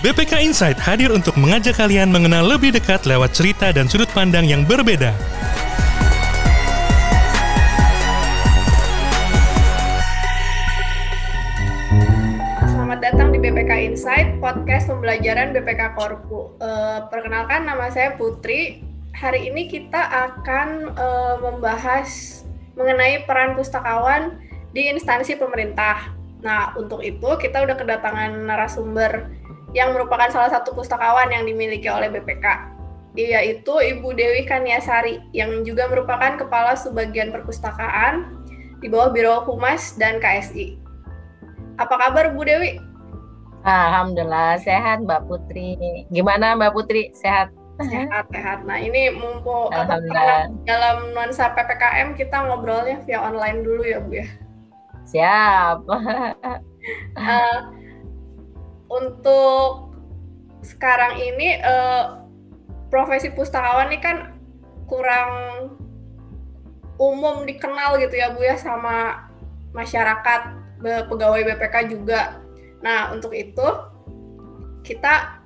BPK Insight hadir untuk mengajak kalian mengenal lebih dekat lewat cerita dan sudut pandang yang berbeda. Selamat datang di BPK Insight, podcast pembelajaran BPK Korpu. Perkenalkan, nama saya Putri. Hari ini kita akan membahas mengenai peran pustakawan di instansi pemerintah. Nah, untuk itu kita udah kedatangan narasumber yang merupakan salah satu pustakawan yang dimiliki oleh BPK. Dia itu Ibu Dewi Kaniasari, yang juga merupakan Kepala Subbagian Perpustakaan di bawah Biro Humas dan KSI. Apa kabar Bu Dewi? Alhamdulillah sehat Mbak Putri. Gimana Mbak Putri? Sehat? Sehat. Nah ini mumpung dalam nuansa PPKM kita ngobrolnya via online dulu ya Bu ya. Siap. Untuk sekarang ini profesi pustakawan ini kan kurang umum dikenal gitu ya Bu ya sama masyarakat, pegawai BPK juga. Nah untuk itu kita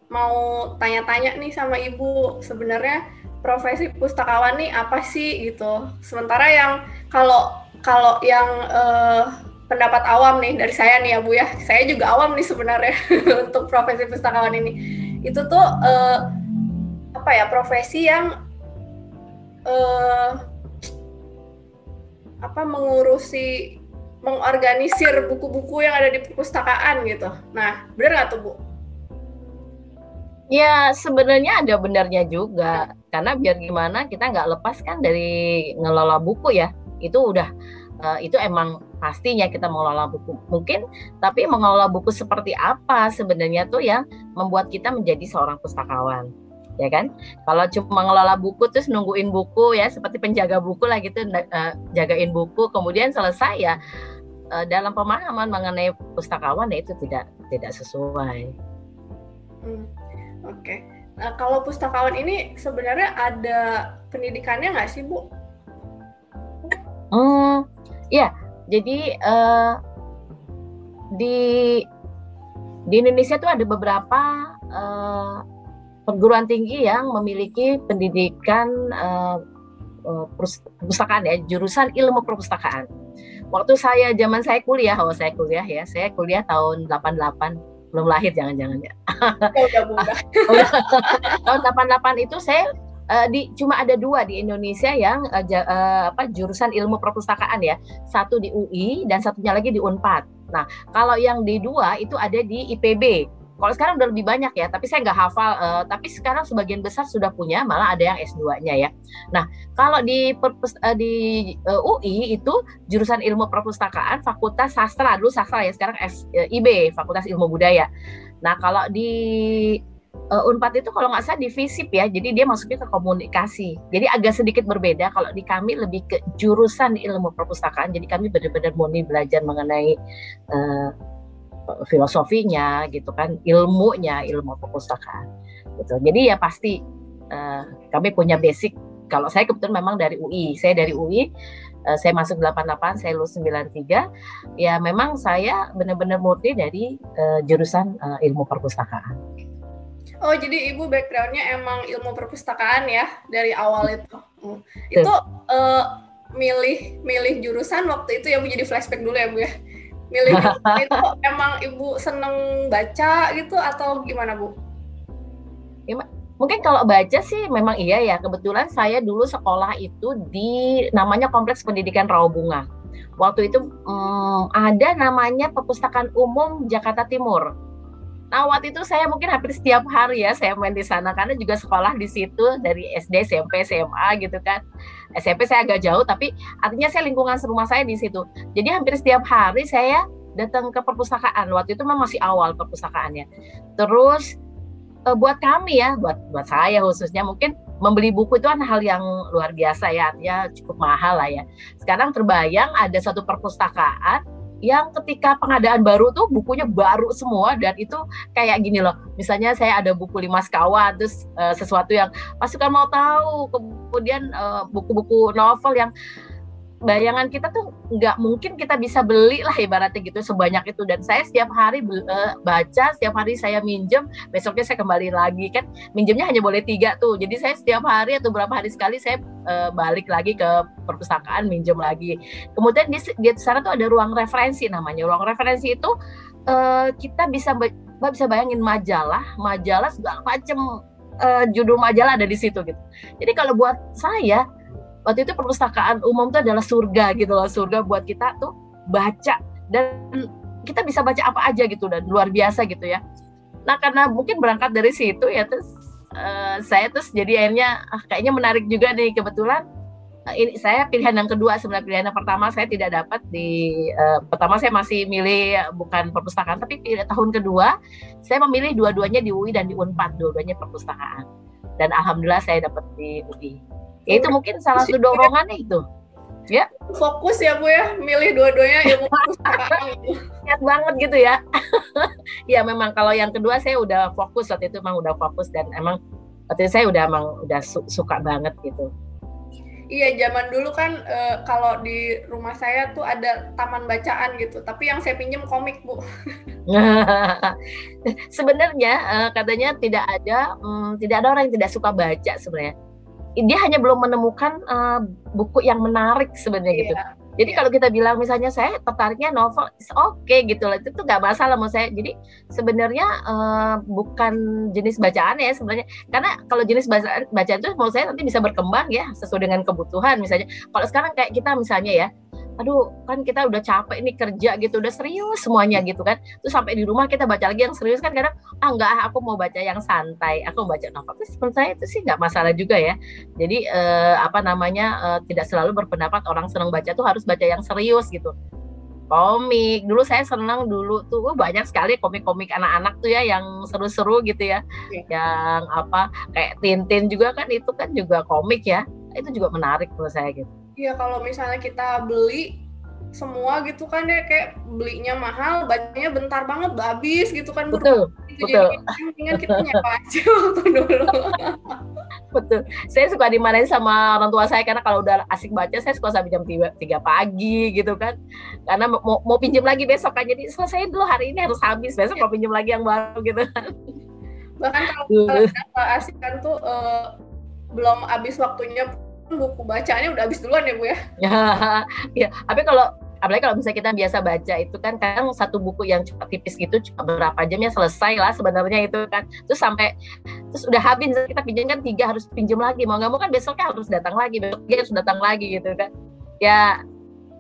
mau tanya-tanya nih sama Ibu, sebenarnya profesi pustakawan nih apa sih gitu. Sementara yang kalau yang pendapat awam nih dari saya nih ya Bu ya, saya juga awam nih sebenarnya untuk profesi pustakawan ini. Itu tuh profesi yang mengorganisir buku-buku yang ada di perpustakaan gitu. Nah, benar nggak tuh Bu? Ya sebenarnya ada benarnya juga, karena biar gimana kita nggak lepas kan dari ngelola buku ya. Itu udah itu emang pastinya kita mengelola buku mungkin, tapi mengelola buku seperti apa sebenarnya tuh yang membuat kita menjadi seorang pustakawan, ya kan? Kalau cuma mengelola buku terus nungguin buku ya seperti penjaga buku lah gitu, jagain buku kemudian selesai ya, dalam pemahaman mengenai pustakawan ya itu tidak sesuai. Oke. Nah kalau pustakawan ini sebenarnya ada pendidikannya nggak sih Bu? Ya, jadi di Indonesia tuh ada beberapa perguruan tinggi yang memiliki pendidikan perpustakaan ya, jurusan ilmu perpustakaan. Waktu zaman saya kuliah tahun 88, belum lahir jangan-jangan ya. Tahun 88 itu saya cuma ada 2 di Indonesia yang jurusan ilmu perpustakaan ya. Satu di UI dan satunya lagi di Unpad. Nah, kalau yang di 2 itu ada di IPB. Kalau sekarang udah lebih banyak ya, tapi saya nggak hafal. Tapi sekarang sebagian besar sudah punya, malah ada yang S2-nya ya. Nah, kalau di UI itu jurusan ilmu perpustakaan, Fakultas Sastra, dulu sastra ya, sekarang IB, Fakultas Ilmu Budaya. Nah, kalau di Unpad itu kalau nggak salah di FISIP ya, jadi dia masuknya ke komunikasi. Jadi agak sedikit berbeda. Kalau di kami lebih ke jurusan ilmu perpustakaan, jadi kami benar-benar murni belajar mengenai filosofinya gitu kan, ilmu perpustakaan gitu. Jadi ya pasti kami punya basic. Kalau saya kebetulan memang dari UI, saya masuk 88, saya lulus 93. Ya memang saya benar-benar murni dari jurusan ilmu perpustakaan. Oh, jadi Ibu background-nya emang ilmu perpustakaan ya dari awal itu. Itu milih jurusan waktu itu ya Bu, jadi flashback dulu ya Bu ya. Milih jurusan itu emang Ibu seneng baca gitu atau gimana Bu? Ya, mungkin kalau baca sih memang iya ya. Kebetulan saya dulu sekolah itu di namanya Kompleks Pendidikan Rawabunga. Waktu itu ada namanya Perpustakaan Umum Jakarta Timur. Nah, waktu itu saya mungkin hampir setiap hari ya saya main di sana, karena juga sekolah di situ dari SD, SMP, SMA gitu kan. SMP saya agak jauh, tapi artinya saya lingkungan rumah saya di situ. Jadi hampir setiap hari saya datang ke perpustakaan. Waktu itu memang masih awal perpustakaannya. Terus buat kami ya, buat saya khususnya, mungkin membeli buku itu kan hal yang luar biasa ya, artinya cukup mahal lah ya. Sekarang terbayang ada satu perpustakaan yang ketika pengadaan baru tuh bukunya baru semua, dan itu kayak gini loh, misalnya saya ada buku 5 sekawan, terus sesuatu yang pasukan mau tahu, kemudian buku-buku novel yang bayangan kita tuh nggak mungkin kita bisa beli lah ibaratnya gitu sebanyak itu. Dan saya setiap hari baca, setiap hari saya minjem, besoknya saya kembali lagi kan. Minjemnya hanya boleh 3 tuh, jadi saya setiap hari atau beberapa hari sekali saya balik lagi ke perpustakaan minjem lagi. Kemudian di sana tuh ada ruang referensi namanya. Ruang referensi itu kita bisa bayangin majalah segala macam judul majalah ada di situ gitu. Jadi kalau buat saya waktu itu perpustakaan umum itu adalah surga gitu loh, surga buat kita tuh baca, dan kita bisa baca apa aja gitu dan luar biasa gitu ya. Nah karena mungkin berangkat dari situ ya, terus saya terus jadi akhirnya kayaknya menarik juga nih, kebetulan ini saya pilihan yang kedua. Sebenarnya pilihan yang pertama saya tidak dapat pertama saya masih milih bukan perpustakaan, tapi tahun kedua saya memilih dua-duanya di UI dan di Unpad, dua-duanya perpustakaan, dan alhamdulillah saya dapat di UI. Ya itu mungkin salah satu dorongannya itu. Ya. Fokus ya Bu ya, milih dua-duanya ilmu perpustakaan itu. Niat banget gitu ya. Ya memang kalau yang kedua saya udah fokus, waktu itu memang udah fokus, dan emang waktu itu saya udah suka banget gitu. Iya, zaman dulu kan kalau di rumah saya tuh ada taman bacaan gitu, tapi yang saya pinjem komik Bu. Sebenarnya katanya tidak ada orang yang tidak suka baca sebenarnya. Dia hanya belum menemukan buku yang menarik sebenarnya gitu. Jadi kalau kita bilang misalnya saya tertariknya novel, oke gitu lah, itu tuh nggak masalah menurut saya. Jadi sebenarnya bukan jenis bacaan ya sebenarnya, karena kalau jenis bacaan itu menurut saya nanti bisa berkembang ya sesuai dengan kebutuhan. Misalnya kalau sekarang kayak kita misalnya ya, aduh kan kita udah capek nih kerja gitu, udah serius semuanya gitu kan, terus sampai di rumah kita baca lagi yang serius kan kadang enggak, aku mau baca yang santai, aku mau baca novel. Terus menurut saya itu sih nggak masalah juga ya. Jadi tidak selalu berpendapat orang senang baca tuh harus baca yang serius gitu. Komik dulu saya senang dulu tuh, banyak sekali komik-komik anak-anak tuh ya yang seru-seru gitu ya. Yang kayak Tintin juga kan, itu kan juga komik ya, itu juga menarik menurut saya gitu. Iya, kalau misalnya kita beli semua gitu kan ya, kayak belinya mahal, bacanya bentar banget udah habis gitu kan. Betul. Jadi ingat kita nyewa aja waktu dulu. Betul. Saya suka dimarahin sama orang tua saya karena kalau udah asik baca saya suka sampai jam 3 pagi gitu kan. Karena mau pinjam lagi besok kan, jadi selesai dulu hari ini harus habis, besok mau pinjam lagi yang baru gitu kan. Bahkan kalau asik kan tuh belum habis waktunya, buku bacaannya udah habis duluan ya Bu ya. Ya, tapi apalagi kalau misalnya kita biasa baca itu kan kadang satu buku yang cuma tipis gitu cuma berapa jamnya selesai lah sebenarnya itu kan. Terus udah habis kita pinjam kan 3 harus pinjam lagi, mau nggak mau kan besoknya harus datang lagi gitu kan. Ya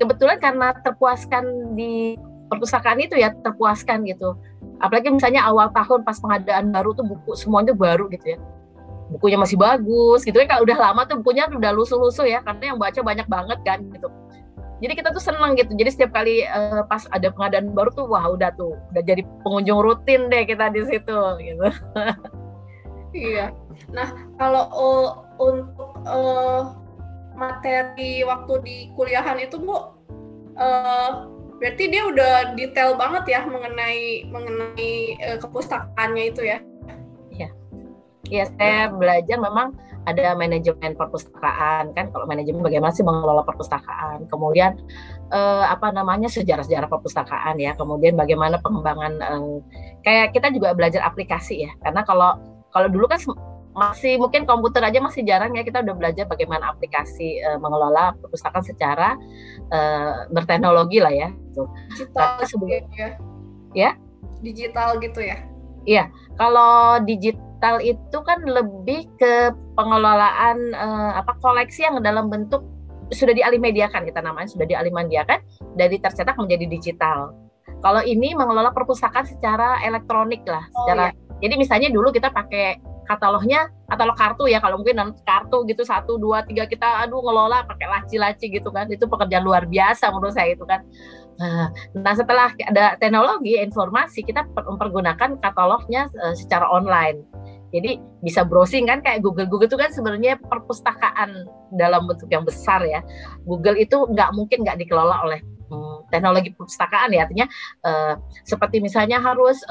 kebetulan karena terpuaskan di perpustakaan itu ya, terpuaskan gitu. Apalagi misalnya awal tahun pas pengadaan baru tuh buku semuanya baru gitu ya. Bukunya masih bagus gitu kan. Kalau udah lama tuh bukunya udah lusuh-lusuh ya, karena yang baca banyak banget kan gitu. Jadi kita tuh senang gitu. Jadi setiap kali pas ada pengadaan baru tuh wah udah jadi pengunjung rutin deh kita di situ gitu. Iya. Nah, kalau untuk materi waktu di kuliahan itu Bu, berarti dia udah detail banget ya mengenai kepustakaannya itu ya. Ya, saya belajar memang ada manajemen perpustakaan kan. Kalau manajemen bagaimana sih mengelola perpustakaan, kemudian sejarah-sejarah perpustakaan ya, kemudian bagaimana pengembangan kayak kita juga belajar aplikasi ya, karena kalau dulu kan masih mungkin komputer aja masih jarang ya, kita udah belajar bagaimana aplikasi mengelola perpustakaan secara berteknologi lah ya. Digital ya? Digital gitu ya? Iya, kalau digital itu kan lebih ke pengelolaan koleksi yang dalam bentuk sudah dialimediakan, kita namanya sudah dialimediakan dari tercetak menjadi digital. Kalau ini mengelola perpustakaan secara elektronik lah, Jadi misalnya dulu kita pakai katalog kartu ya, kalau mungkin kartu gitu 1, 2, 3 kita ngelola pakai laci-laci gitu kan, itu pekerjaan luar biasa menurut saya itu kan. Nah setelah ada teknologi informasi, kita mempergunakan katalognya secara online. Jadi bisa browsing kan, kayak Google itu kan sebenarnya perpustakaan dalam bentuk yang besar ya. Google itu nggak mungkin nggak dikelola oleh teknologi perpustakaan ya, artinya seperti misalnya harus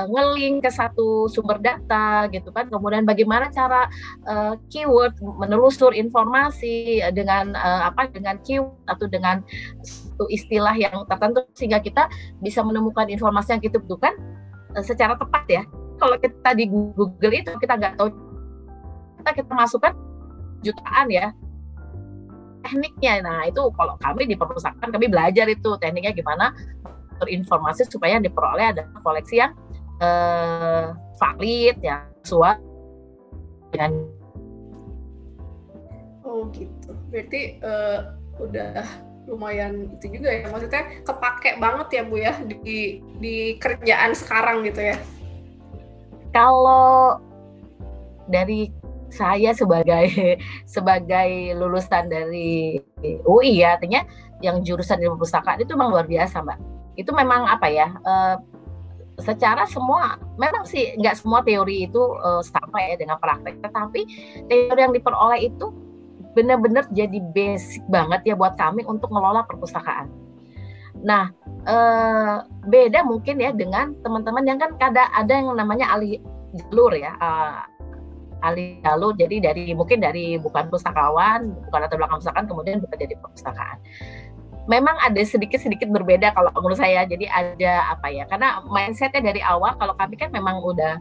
nge-link ke satu sumber data gitu kan, kemudian bagaimana cara keyword menelusur informasi dengan dengan keyword atau dengan satu istilah yang tertentu sehingga kita bisa menemukan informasi yang kita butuhkan secara tepat ya. Kalau kita di Google itu kita nggak tahu, kita masukkan jutaan ya tekniknya. Nah itu kalau kami di perpustakaan kami belajar itu tekniknya gimana berinformasi supaya yang diperoleh ada koleksi yang valid ya, sesuai dengan. Oh gitu, berarti udah lumayan itu juga ya, maksudnya kepake banget ya Bu ya di kerjaan sekarang gitu ya. Kalau dari saya sebagai lulusan dari UI ya, artinya yang jurusan ilmu perpustakaan itu memang luar biasa Mbak. Itu memang secara semua memang sih nggak semua teori itu sama ya dengan praktek, tetapi teori yang diperoleh itu benar-benar jadi basic banget ya buat kami untuk ngelola perpustakaan. Nah, beda mungkin ya dengan teman-teman yang kan ada yang namanya ahli jalur ya, ahli jalur. Jadi mungkin dari bukan pustakawan, bukan latar belakang perpustakaan, kemudian bukan jadi perpustakaan. Memang ada sedikit berbeda kalau menurut saya. Jadi ada karena mindsetnya dari awal kalau kami kan memang udah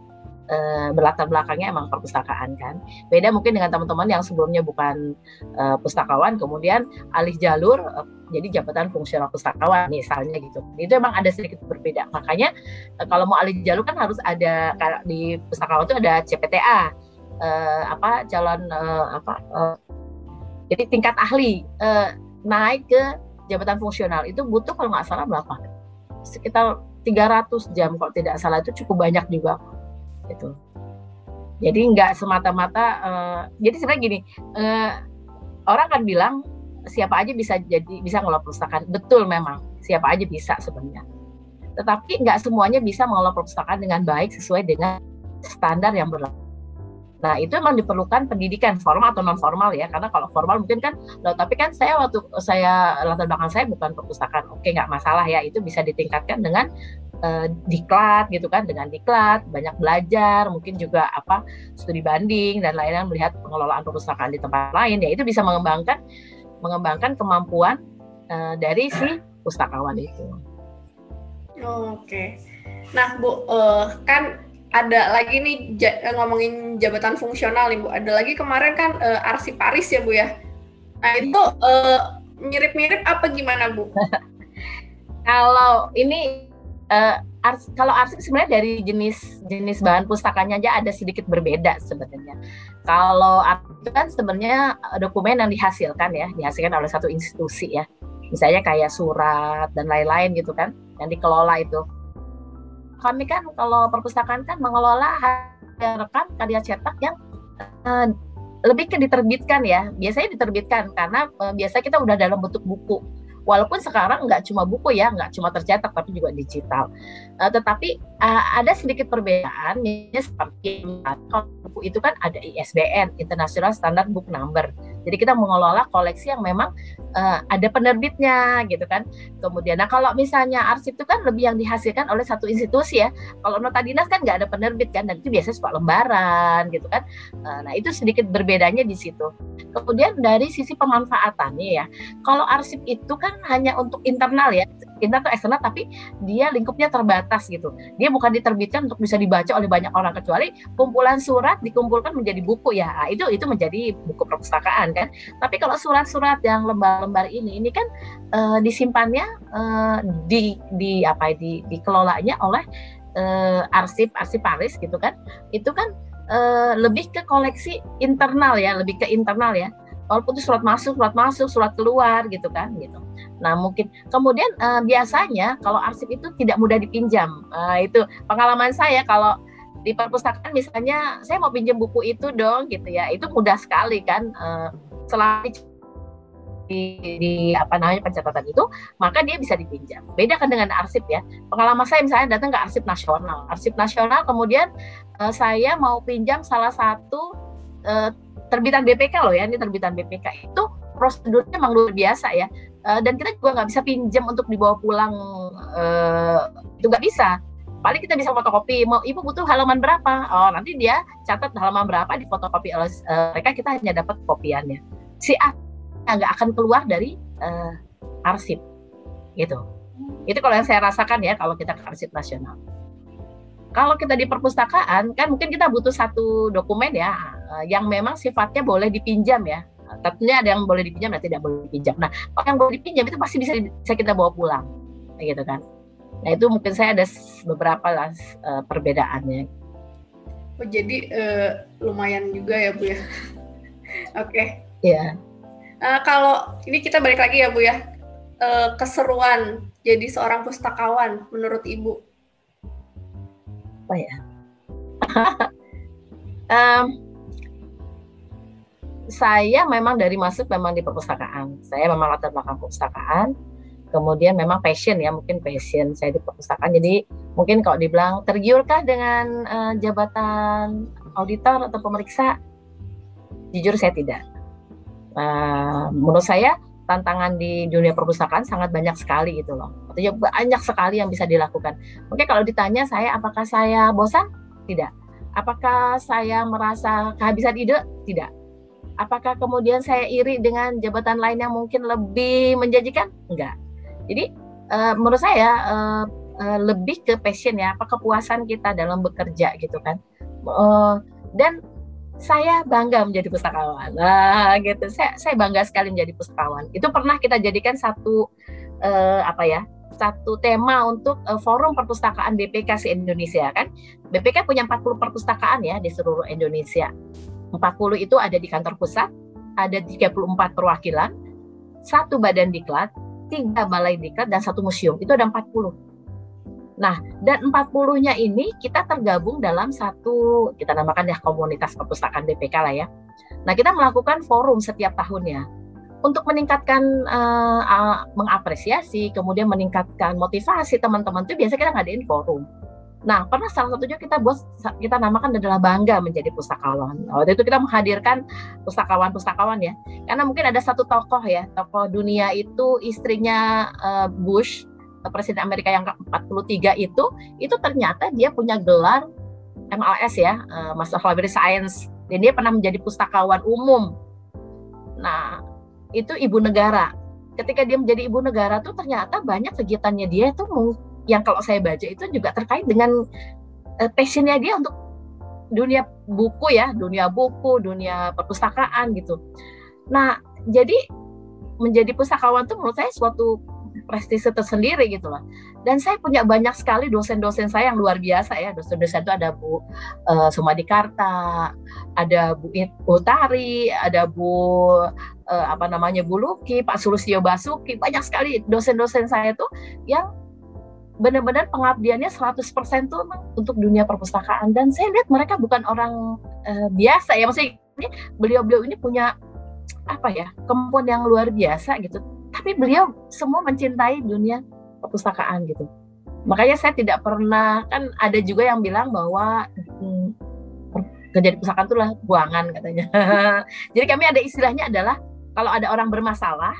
berlatar belakangnya emang perpustakaan kan. Beda mungkin dengan teman-teman yang sebelumnya bukan pustakawan, kemudian alih jalur jadi jabatan fungsional pustakawan misalnya gitu. Itu emang ada sedikit berbeda. Makanya kalau mau alih jalur kan harus ada, di pustakawan itu ada CPTA, jadi tingkat ahli naik ke jabatan fungsional itu butuh kalau nggak salah berapa? Sekitar 300 jam kalau tidak salah, itu cukup banyak juga. Gitu. Jadi nggak semata-mata jadi sebenarnya gini, orang kan bilang siapa aja bisa ngelola perpustakaan. Betul, memang siapa aja bisa sebenarnya, tetapi nggak semuanya bisa mengelola perpustakaan dengan baik sesuai dengan standar yang berlaku. Nah itu memang diperlukan pendidikan formal atau non formal ya, karena kalau formal mungkin kan tapi kan waktu saya latar belakang saya bukan perpustakaan, oke nggak masalah ya, itu bisa ditingkatkan dengan diklat gitu kan, dengan diklat banyak belajar, mungkin juga studi banding dan lain-lain, melihat pengelolaan perpustakaan di tempat lain ya, itu bisa mengembangkan kemampuan dari si pustakawan itu. Oke. Nah Bu, kan ada lagi nih ngomongin jabatan fungsional nih Bu, ada lagi kemarin kan arsiparis ya Bu ya. Nah itu mirip-mirip apa gimana Bu? Kalau ini kalau arsip sebenarnya dari jenis bahan pustakanya aja ada sedikit berbeda sebenarnya. Kalau arsip itu kan sebenarnya dokumen yang dihasilkan oleh satu institusi ya, misalnya kayak surat dan lain-lain gitu kan, yang dikelola itu. Kami kan kalau perpustakaan kan mengelola rekam karya cetak yang lebih ke diterbitkan ya, biasanya diterbitkan karena biasanya kita udah dalam bentuk buku. Walaupun sekarang nggak cuma buku ya, nggak cuma tercetak tapi juga digital. Tetapi ada sedikit perbedaan, seperti kalau buku itu kan ada ISBN, International Standard Book Number. Jadi kita mengelola koleksi yang memang ada penerbitnya gitu kan. Kemudian, nah kalau misalnya arsip itu kan lebih yang dihasilkan oleh satu institusi ya. Kalau nota dinas kan nggak ada penerbit kan, dan itu biasanya suka lembaran gitu kan. Nah itu sedikit berbedanya di situ. Kemudian dari sisi pemanfaatannya ya, kalau arsip itu kan hanya untuk internal ya, internal atau eksternal, tapi dia lingkupnya terbatas gitu. Dia bukan diterbitkan untuk bisa dibaca oleh banyak orang, kecuali kumpulan surat dikumpulkan menjadi buku ya. Nah, itu menjadi buku perpustakaan kan. Tapi kalau surat-surat yang lembar-lembar ini kan disimpannya dikelolanya oleh arsiparis gitu kan. Itu kan lebih ke koleksi internal ya, lebih ke internal ya. Walaupun itu surat masuk, surat keluar gitu kan gitu. Nah mungkin kemudian biasanya kalau arsip itu tidak mudah dipinjam. Itu pengalaman saya kalau di perpustakaan misalnya saya mau pinjam buku itu dong gitu ya, itu mudah sekali kan, selain di pencatatan itu maka dia bisa dipinjam. Beda kan dengan arsip ya. Pengalaman saya misalnya datang ke Arsip Nasional, kemudian saya mau pinjam salah satu terbitan BPK loh ya, ini terbitan BPK itu prosedurnya memang luar biasa ya. Dan kita juga nggak bisa pinjam untuk dibawa pulang, itu nggak bisa. Paling kita bisa fotokopi, mau ibu butuh halaman berapa, oh nanti dia catat halaman berapa, di fotokopi mereka, kita hanya dapat kopiannya. Si A nggak akan keluar dari arsip gitu. Itu kalau yang saya rasakan ya, kalau kita ke arsip nasional. Kalau kita di perpustakaan kan mungkin kita butuh satu dokumen ya, yang memang sifatnya boleh dipinjam ya. Tentunya ada yang boleh dipinjam dan tidak boleh dipinjam. Nah, kalau yang boleh dipinjam itu pasti bisa kita bawa pulang, gitu kan. Nah, itu mungkin saya ada beberapa lah perbedaannya. Oh, jadi lumayan juga ya Bu ya. Oke. Iya. Kalau ini kita balik lagi ya Bu ya, keseruan jadi seorang pustakawan menurut Ibu. Apa ya? Saya memang dari masuk memang di perpustakaan. Saya memang latar belakang perpustakaan. Kemudian memang passion ya, mungkin passion saya di perpustakaan. Jadi mungkin kalau dibilang tergiurkah dengan jabatan auditor atau pemeriksa, jujur saya tidak. Menurut saya tantangan di dunia perpustakaan sangat banyak sekali gitu loh. Artinya banyak sekali yang bisa dilakukan. Mungkin kalau ditanya saya apakah saya bosan? Tidak. Apakah saya merasa kehabisan ide? Tidak. Apakah kemudian saya iri dengan jabatan lain yang mungkin lebih menjanjikan? Enggak. Jadi menurut saya lebih ke passion ya, apa kepuasan kita dalam bekerja gitu kan. Dan saya bangga menjadi pustakawan. Gitu. Saya bangga sekali menjadi pustakawan. Itu pernah kita jadikan satu satu tema untuk forum perpustakaan BPK se-Indonesia kan. BPK punya 40 perpustakaan ya di seluruh Indonesia. 40 itu ada di kantor pusat, ada 34 perwakilan, 1 badan diklat, 3 balai diklat, dan 1 museum. Itu ada 40. Nah, dan 40-nya ini kita tergabung dalam satu, kita namakan ya komunitas perpustakaan BPK lah ya. Nah, kita melakukan forum setiap tahunnya untuk meningkatkan, mengapresiasi, kemudian meningkatkan motivasi teman-teman itu biasa kita ngadain forum. Nah, pernah salah satunya kita namakan adalah bangga menjadi pustakawan. Waktu itu kita menghadirkan pustakawan-pustakawan ya. Karena mungkin ada satu tokoh ya, tokoh dunia itu istrinya Bush, Presiden Amerika yang ke-43 itu ternyata dia punya gelar MLS ya, Master of Library Science. Dan dia pernah menjadi pustakawan umum. Nah, itu ibu negara. Ketika dia menjadi ibu negara tuh ternyata banyak kegiatannya dia itu yang kalau saya baca itu juga terkait dengan passionnya dia untuk dunia buku ya, dunia perpustakaan gitu. Nah, jadi menjadi pustakawan itu menurut saya suatu prestise tersendiri gitu lah. Dan saya punya banyak sekali dosen-dosen saya yang luar biasa ya. Dosen-dosen itu ada Bu Sumadi Karta, ada Bu Utari, ada Bu Bu Luki, Pak Sulusio Basuki. Banyak sekali dosen-dosen saya tuh yang benar-benar pengabdiannya 100% tuh untuk dunia perpustakaan. Dan saya lihat mereka bukan orang biasa ya, maksudnya beliau-beliau ini punya kemampuan yang luar biasa gitu. Tapi beliau semua mencintai dunia perpustakaan gitu. Makanya saya tidak pernah, kan ada juga yang bilang bahwa kerja di perpustakaan itu lah buangan katanya. Jadi kami ada istilahnya adalah kalau ada orang bermasalah,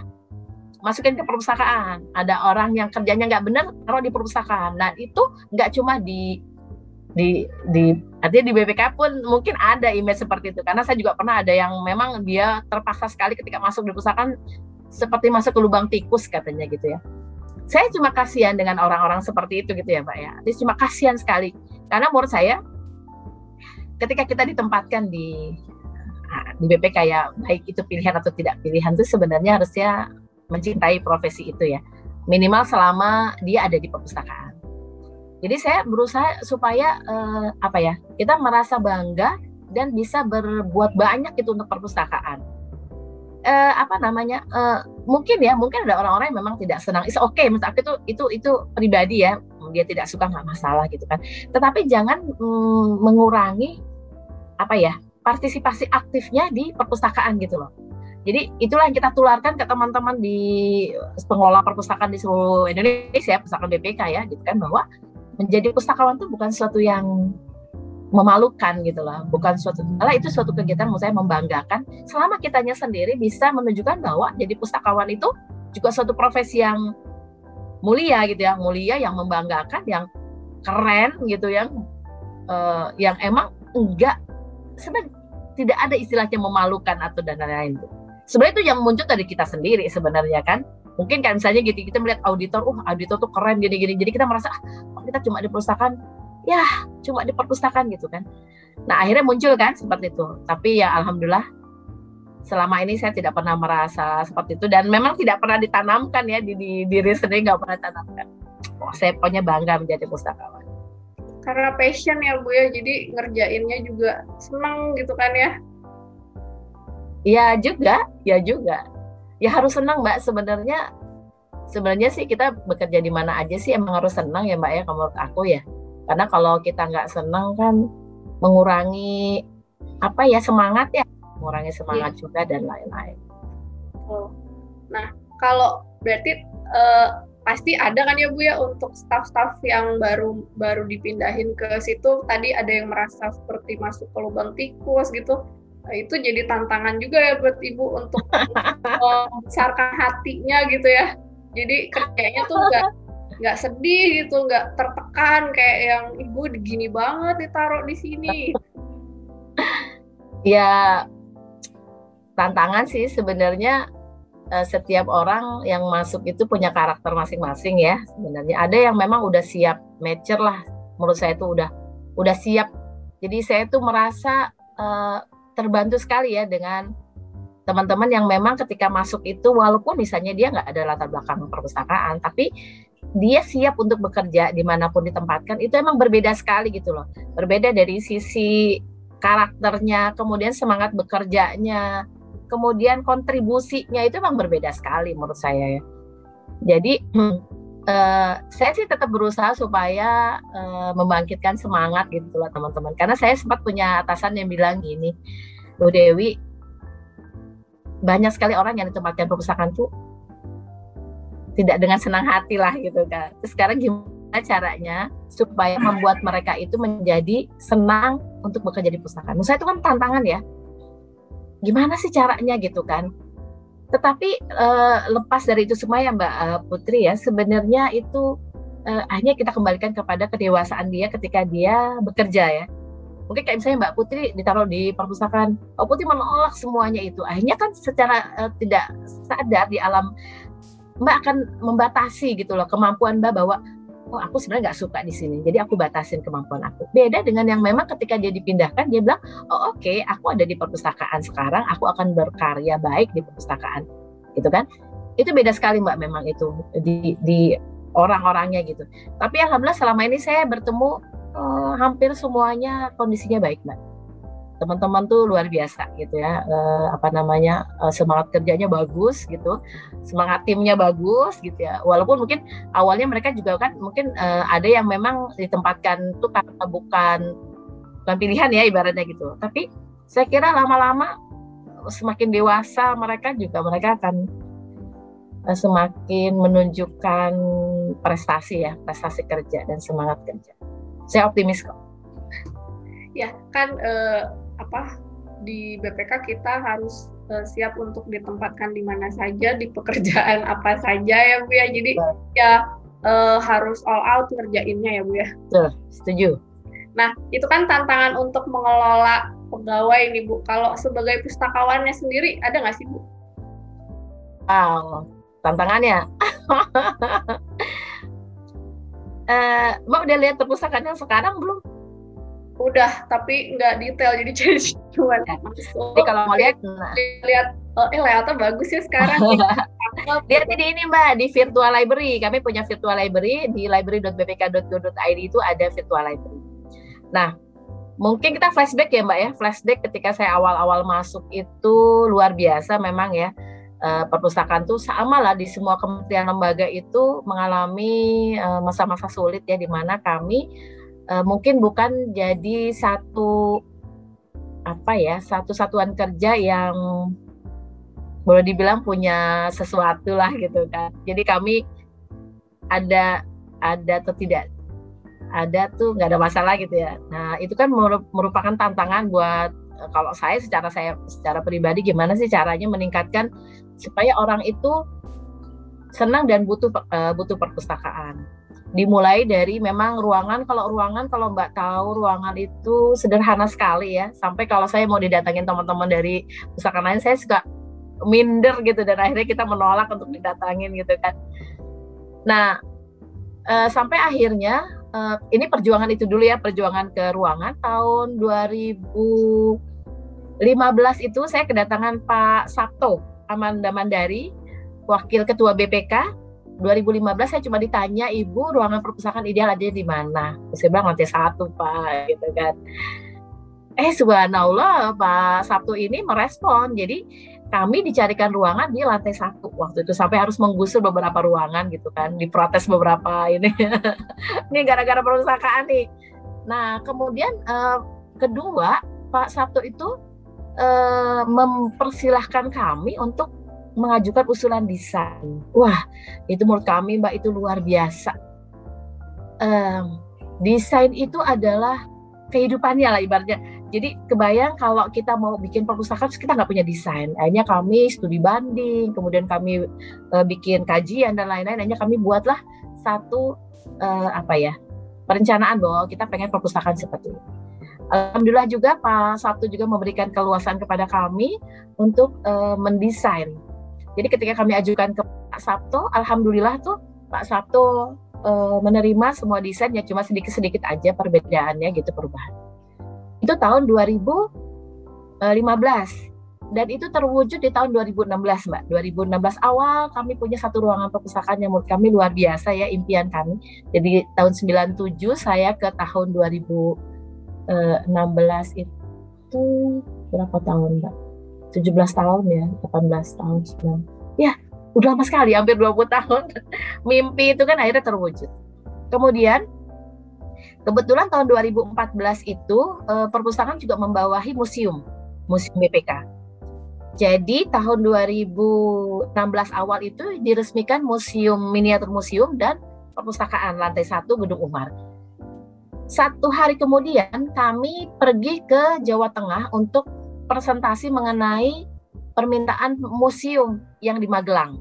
masukin ke perpustakaan. Ada orang yang kerjanya nggak benar, taruh di perpustakaan. Nah itu nggak cuma artinya di BPK pun mungkin ada image seperti itu. Karena saya juga pernah ada yang memang dia terpaksa sekali ketika masuk di perpustakaan seperti masuk ke lubang tikus katanya gitu ya. Saya cuma kasihan dengan orang-orang seperti itu gitu ya Pak ya. Jadi cuma kasihan sekali. Karena menurut saya ketika kita ditempatkan di BPK ya, baik itu pilihan atau tidak pilihan itu sebenarnya harusnya mencintai profesi itu ya, minimal selama dia ada di perpustakaan. Jadi saya berusaha supaya kita merasa bangga dan bisa berbuat banyak itu untuk perpustakaan. Mungkin ada orang-orang yang memang tidak senang. It's okay, menurut aku itu pribadi ya, dia tidak suka nggak masalah gitu kan. Tetapi jangan mengurangi partisipasi aktifnya di perpustakaan gitu loh. Jadi itulah yang kita tularkan ke teman-teman di pengelola perpustakaan di seluruh Indonesia, perpustakaan BPK ya, gitu kan, bahwa menjadi pustakawan itu bukan sesuatu yang memalukan gitu lah, bukan suatu malah itu suatu kegiatan menurut saya membanggakan selama kitanya sendiri bisa menunjukkan bahwa jadi pustakawan itu juga suatu profesi yang mulia gitu ya, mulia yang membanggakan, yang keren gitu, yang emang enggak sebenarnya tidak ada istilahnya memalukan atau dan lain-lain. Sebenarnya itu yang muncul dari kita sendiri sebenarnya kan. Mungkin kan misalnya gitu kita melihat auditor, auditor tuh keren gini-gini, jadi kita merasa kita cuma di perpustakaan, ya cuma di perpustakaan gitu kan. Nah akhirnya muncul kan seperti itu. Tapi ya alhamdulillah selama ini saya tidak pernah merasa seperti itu dan memang tidak pernah ditanamkan ya di diri sendiri, nggak pernah tanamkan. Saya pokoknya bangga menjadi pustakawan. Karena passion ya Bu ya, jadi ngerjainnya juga senang gitu kan ya? Ya juga. Ya harus senang Mbak sebenarnya. Sebenarnya sih kita bekerja di mana aja sih emang harus senang ya Mbak ya, kalau menurut aku ya. Karena kalau kita nggak senang kan mengurangi semangat ya, mengurangi semangat juga dan lain-lain. Oh. Nah kalau berarti pasti ada kan ya Bu ya untuk staff-staff yang baru dipindahin ke situ, tadi ada yang merasa seperti masuk ke lubang tikus gitu. Nah, itu jadi tantangan juga ya buat Ibu untuk membesarkan hatinya gitu ya. Jadi kerjanya tuh nggak sedih gitu, nggak tertekan kayak yang Ibu gini banget ditaruh di sini. Ya tantangan sih sebenarnya. Setiap orang yang masuk itu punya karakter masing-masing ya sebenarnya. Ada yang memang udah siap, mature lah, menurut saya itu udah siap. Jadi saya tuh merasa terbantu sekali ya dengan teman-teman yang memang ketika masuk itu walaupun misalnya dia nggak ada latar belakang perpustakaan, tapi dia siap untuk bekerja dimanapun ditempatkan. Itu emang berbeda sekali gitu loh. Berbeda dari sisi karakternya, kemudian semangat bekerjanya, kemudian kontribusinya itu memang berbeda sekali menurut saya ya. Jadi saya sih tetap berusaha supaya membangkitkan semangat gitu lah teman-teman. Karena saya sempat punya atasan yang bilang gini, Bu Dewi, banyak sekali orang yang ditempatkan perpustakaan tuh tidak dengan senang hati lah gitu kan. Terus sekarang gimana caranya supaya membuat mereka itu menjadi senang untuk bekerja di perpustakaan? Menurut saya itu kan tantangan ya. Gimana sih caranya gitu kan? Tetapi lepas dari itu semua ya Mbak Putri ya, sebenarnya itu hanya kita kembalikan kepada kedewasaan dia ketika dia bekerja ya. Mungkin kayak misalnya Mbak Putri ditaruh di perpustakaan, Mbak Putri menolak semuanya itu. Akhirnya kan secara tidak sadar di alam Mbak akan membatasi gitu loh kemampuan Mbak bahwa aku sebenarnya nggak suka di sini, jadi aku batasin kemampuan aku. Beda dengan yang memang ketika dia dipindahkan, dia bilang, oke, aku ada di perpustakaan sekarang, aku akan berkarya baik di perpustakaan, gitu kan? Itu beda sekali Mbak, memang itu di orang-orangnya gitu. Tapi alhamdulillah selama ini saya bertemu hampir semuanya kondisinya baik Mbak. Teman-teman tuh luar biasa gitu ya, semangat kerjanya bagus gitu, semangat timnya bagus gitu ya. Walaupun mungkin awalnya mereka juga kan mungkin ada yang memang ditempatkan tuh karena bukan pilihan ya ibaratnya gitu. Tapi saya kira lama-lama semakin dewasa mereka akan semakin menunjukkan prestasi kerja dan semangat kerja. Saya optimis kok. Ya kan di BPK kita harus siap untuk ditempatkan di mana saja, di pekerjaan apa saja ya Bu ya. Jadi harus all out ngerjainnya ya Bu ya. Setuju. Nah itu kan tantangan untuk mengelola pegawai nih Bu. Kalau sebagai pustakawannya sendiri ada nggak sih Bu? Wow, tantangannya. Mbak udah lihat perpustakaan yang sekarang belum? Udah, tapi nggak detail, jadi cuma masuk. Jadi kalau mau lihat layoutnya bagus ya sekarang. Lihat ini Mbak, di virtual library. Kami punya virtual library di library.bpk.go.id itu ada virtual library. Nah, mungkin kita flashback ya Mbak ya. Flashback ketika saya awal-awal masuk itu luar biasa memang ya. Perpustakaan tuh sama lah di semua kementerian lembaga itu mengalami masa-masa sulit ya, di mana kami mungkin bukan jadi satu satuan kerja yang boleh dibilang punya sesuatu lah gitu kan. Jadi kami ada atau tidak ada tuh nggak ada masalah gitu ya. Nah itu kan merupakan tantangan buat kalau saya secara pribadi gimana sih caranya meningkatkan supaya orang itu senang dan butuh perpustakaan. Dimulai dari memang ruangan, kalau Mbak tahu ruangan itu sederhana sekali ya. Sampai kalau saya mau didatangin teman-teman dari pustaka lain, saya suka minder gitu dan akhirnya kita menolak untuk didatangin gitu kan. Nah, sampai akhirnya ini perjuangan itu dulu ya, perjuangan ke ruangan tahun 2015 itu saya kedatangan Pak Sabto Amanda Mandari, Wakil Ketua BPK. 2015 saya cuma ditanya, Ibu ruangan perpustakaan ideal ada di mana? Saya bilang lantai 1 Pak, gitu kan. Subhanallah Pak Sabtu ini merespon, jadi kami dicarikan ruangan di lantai 1 waktu itu, sampai harus menggusur beberapa ruangan gitu kan, diprotes beberapa ini. Ini gara-gara perpustakaan nih. Nah kemudian kedua Pak Sabtu itu mempersilahkan kami untuk mengajukan usulan desain. Wah, itu menurut kami Mbak itu luar biasa. Desain itu adalah kehidupannya lah ibaratnya. Jadi kebayang kalau kita mau bikin perpustakaan kita nggak punya desain. Akhirnya kami studi banding, kemudian kami bikin kajian dan lain-lain. Akhirnya kami buatlah satu perencanaan bahwa kita pengen perpustakaan seperti ini. Alhamdulillah juga Pak Sabtu juga memberikan keluasan kepada kami untuk mendesain. Jadi ketika kami ajukan ke Pak Sabto, alhamdulillah tuh Pak Sabto menerima semua desain, ya cuma sedikit-sedikit aja perbedaannya gitu, perubahan. Itu tahun 2015 dan itu terwujud di tahun 2016 Mbak. 2016 awal kami punya satu ruangan perpustakaan yang menurut kami luar biasa ya, impian kami. Jadi tahun 97 saya ke tahun 2016 itu berapa tahun Mbak? 17 tahun ya, 18 tahun, 9. Ya, udah lama sekali, hampir 20 tahun. Mimpi itu kan akhirnya terwujud. Kemudian, kebetulan tahun 2014 itu, perpustakaan juga membawahi museum BPK. Jadi, tahun 2016 awal itu diresmikan miniatur museum dan perpustakaan lantai 1 Gedung Umar. 1 hari kemudian, kami pergi ke Jawa Tengah untuk presentasi mengenai permintaan museum yang di Magelang.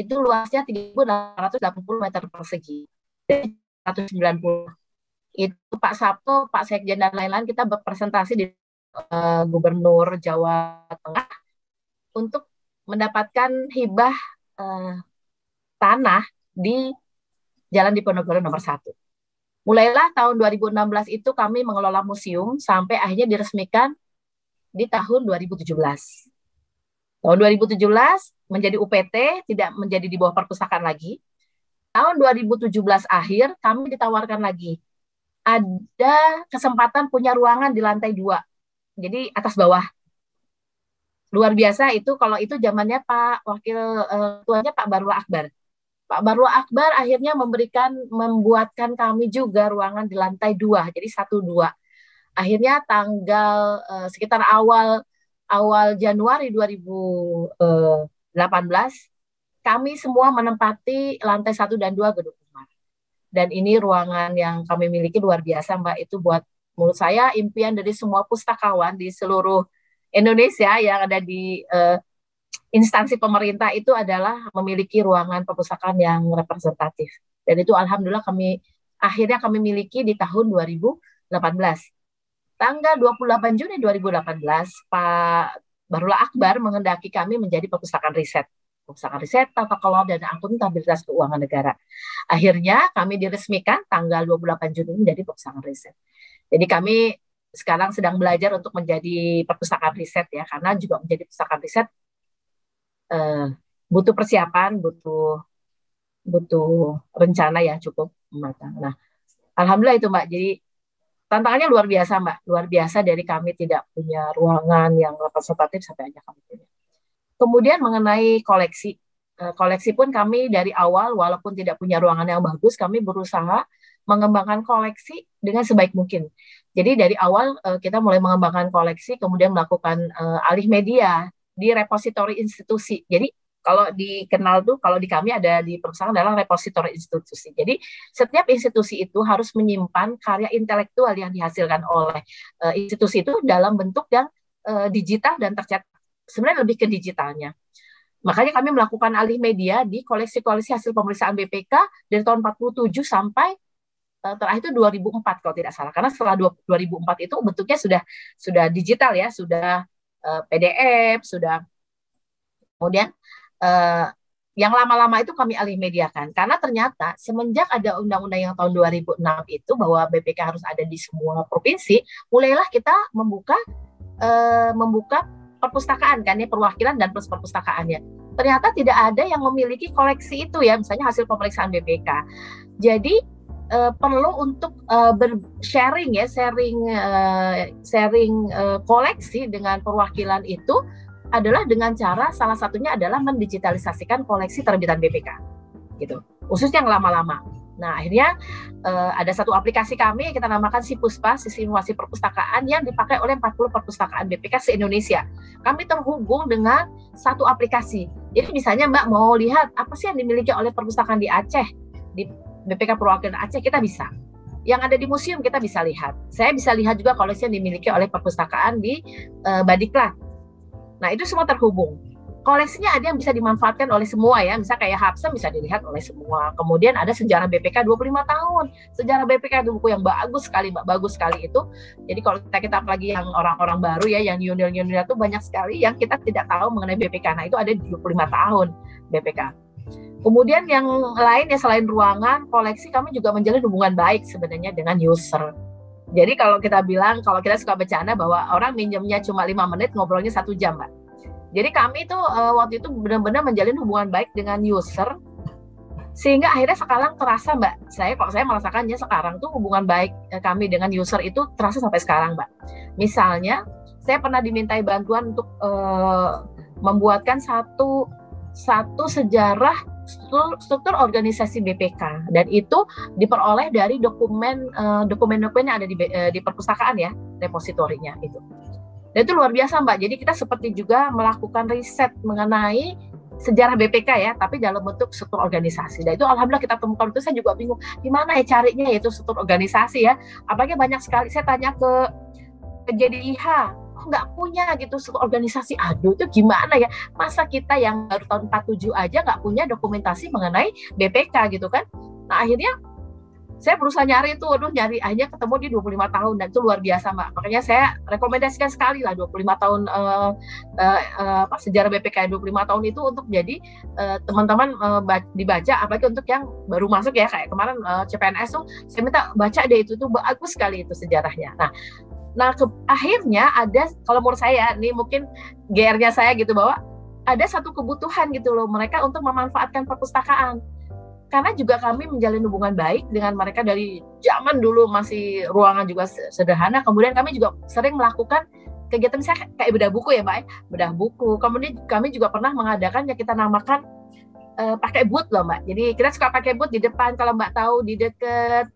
Itu luasnya 3.880 meter persegi. 190. Itu Pak Sabto, Pak Sekjen dan lain-lain kita berpresentasi di Gubernur Jawa Tengah untuk mendapatkan hibah tanah di Jalan Diponegoro nomor 1. Mulailah tahun 2016 itu kami mengelola museum sampai akhirnya diresmikan di tahun 2017. Tahun 2017 menjadi UPT, tidak menjadi di bawah perpustakaan lagi. Tahun 2017 akhir kami ditawarkan lagi. Ada kesempatan punya ruangan di lantai 2. Jadi atas bawah. Luar biasa itu, kalau itu zamannya Pak Wakil Ketuanya Pak Barwa Akbar. Pak Barwa Akbar akhirnya membuatkan kami juga ruangan di lantai 2, jadi 1-2. Akhirnya tanggal sekitar awal Januari 2018 kami semua menempati lantai 1 dan 2 Gedung Umar. Dan ini ruangan yang kami miliki luar biasa Mbak, itu menurut saya impian dari semua pustakawan di seluruh Indonesia yang ada di instansi pemerintah itu adalah memiliki ruangan perpustakaan yang representatif. Dan itu alhamdulillah akhirnya kami miliki di tahun 2018. Tanggal 28 Juni 2018, Pak Barula Akbar menghendaki kami menjadi perpustakaan riset. Perpustakaan riset, tata kelola dan akuntabilitas keuangan negara. Akhirnya kami diresmikan tanggal 28 Juni menjadi perpustakaan riset. Jadi kami sekarang sedang belajar untuk menjadi perpustakaan riset ya, karena juga menjadi perpustakaan riset butuh persiapan, butuh rencana ya cukup matang. Nah, alhamdulillah itu Mbak. Jadi tantangannya luar biasa Mbak, luar biasa dari kami tidak punya ruangan yang representatif sampai aja kami punya. Kemudian mengenai koleksi pun kami dari awal walaupun tidak punya ruangan yang bagus, kami berusaha mengembangkan koleksi dengan sebaik mungkin. Jadi dari awal kita mulai mengembangkan koleksi, kemudian melakukan alih media di repositori institusi. Jadi Kalau dikenal tuh, kalau di kami ada di perusahaan adalah repositori institusi. Jadi setiap institusi itu harus menyimpan karya intelektual yang dihasilkan oleh institusi itu dalam bentuk yang digital dan tercetak. Sebenarnya lebih ke digitalnya. Makanya kami melakukan alih media di koleksi-koleksi hasil pemeriksaan BPK dari tahun 47 sampai terakhir itu 2004 kalau tidak salah. Karena setelah 2004 itu bentuknya sudah digital ya, sudah PDF, sudah kemudian yang lama-lama itu kami alih mediakan karena ternyata semenjak ada undang-undang yang tahun 2006 itu bahwa BPK harus ada di semua provinsi, mulailah kita membuka perpustakaan kan ya, perwakilan dan perpustakaannya. Ternyata tidak ada yang memiliki koleksi itu ya, misalnya hasil pemeriksaan BPK. Jadi perlu untuk sharing koleksi dengan perwakilan itu adalah dengan cara salah satunya adalah mendigitalisasikan koleksi terbitan BPK gitu, khususnya yang lama-lama. Nah akhirnya ada satu aplikasi kami yang kita namakan SIPUSPA, Sistem Informasi Perpustakaan, yang dipakai oleh 40 perpustakaan BPK se-Indonesia. Kami terhubung dengan satu aplikasi. Jadi misalnya Mbak mau lihat apa sih yang dimiliki oleh perpustakaan di Aceh, di BPK Perwakilan Aceh, kita bisa. Yang ada di museum kita bisa lihat. Saya bisa lihat juga koleksi yang dimiliki oleh perpustakaan di Badiklat. Nah, itu semua terhubung. Koleksinya ada yang bisa dimanfaatkan oleh semua ya. Misalnya kayak Hapsem bisa dilihat oleh semua. Kemudian ada sejarah BPK 25 tahun. Sejarah BPK itu buku yang bagus sekali, Mbak. Bagus sekali itu. Jadi kalau kita apalagi yang orang-orang baru ya, yang junior-junior itu banyak sekali yang kita tidak tahu mengenai BPK. Nah, itu ada 25 tahun BPK. Kemudian yang lain ya, selain ruangan, koleksi, kami juga menjalin hubungan baik sebenarnya dengan user. Jadi kalau kita suka bercanda bahwa orang minjemnya cuma 5 menit, ngobrolnya 1 jam, Mbak. Jadi kami itu waktu itu benar-benar menjalin hubungan baik dengan user, sehingga akhirnya sekarang terasa, Mbak. Kalau saya merasakannya sekarang tuh hubungan baik kami dengan user itu terasa sampai sekarang, Mbak. Misalnya, saya pernah dimintai bantuan untuk membuatkan satu sejarah struktur organisasi BPK, dan itu diperoleh dari dokumen-dokumen yang ada di perpustakaan ya, repositorinya itu. Dan itu luar biasa, Mbak. Jadi kita seperti juga melakukan riset mengenai sejarah BPK ya, tapi dalam bentuk struktur organisasi. Dan itu alhamdulillah kita temukan. Itu saya juga bingung gimana ya carinya yaitu struktur organisasi ya. Apalagi banyak sekali saya tanya ke JDIH, nggak punya gitu struktur organisasi. Aduh, itu gimana ya, masa kita yang baru tahun 47 aja nggak punya dokumentasi mengenai BPK gitu kan. Nah akhirnya saya berusaha nyari itu, akhirnya ketemu di 25 tahun, dan itu luar biasa, Mbak. Makanya saya rekomendasikan sekali lah 25 tahun sejarah BPK 25 tahun itu untuk jadi teman-teman dibaca, apalagi untuk yang baru masuk ya, kayak kemarin CPNS tuh saya minta baca deh, itu tuh bagus sekali itu sejarahnya. Nah akhirnya ada, kalau menurut saya ini mungkin GR-nya saya gitu, bahwa ada satu kebutuhan gitu loh mereka untuk memanfaatkan perpustakaan. Karena juga kami menjalin hubungan baik dengan mereka dari zaman dulu, masih ruangan juga sederhana. Kemudian kami juga sering melakukan kegiatan misalnya kayak bedah buku ya, Mbak, bedah buku. Kemudian kami juga pernah mengadakan yang kita namakan pakai booth loh, Mbak. Jadi kita suka pakai booth di depan, kalau Mbak tahu, di dekat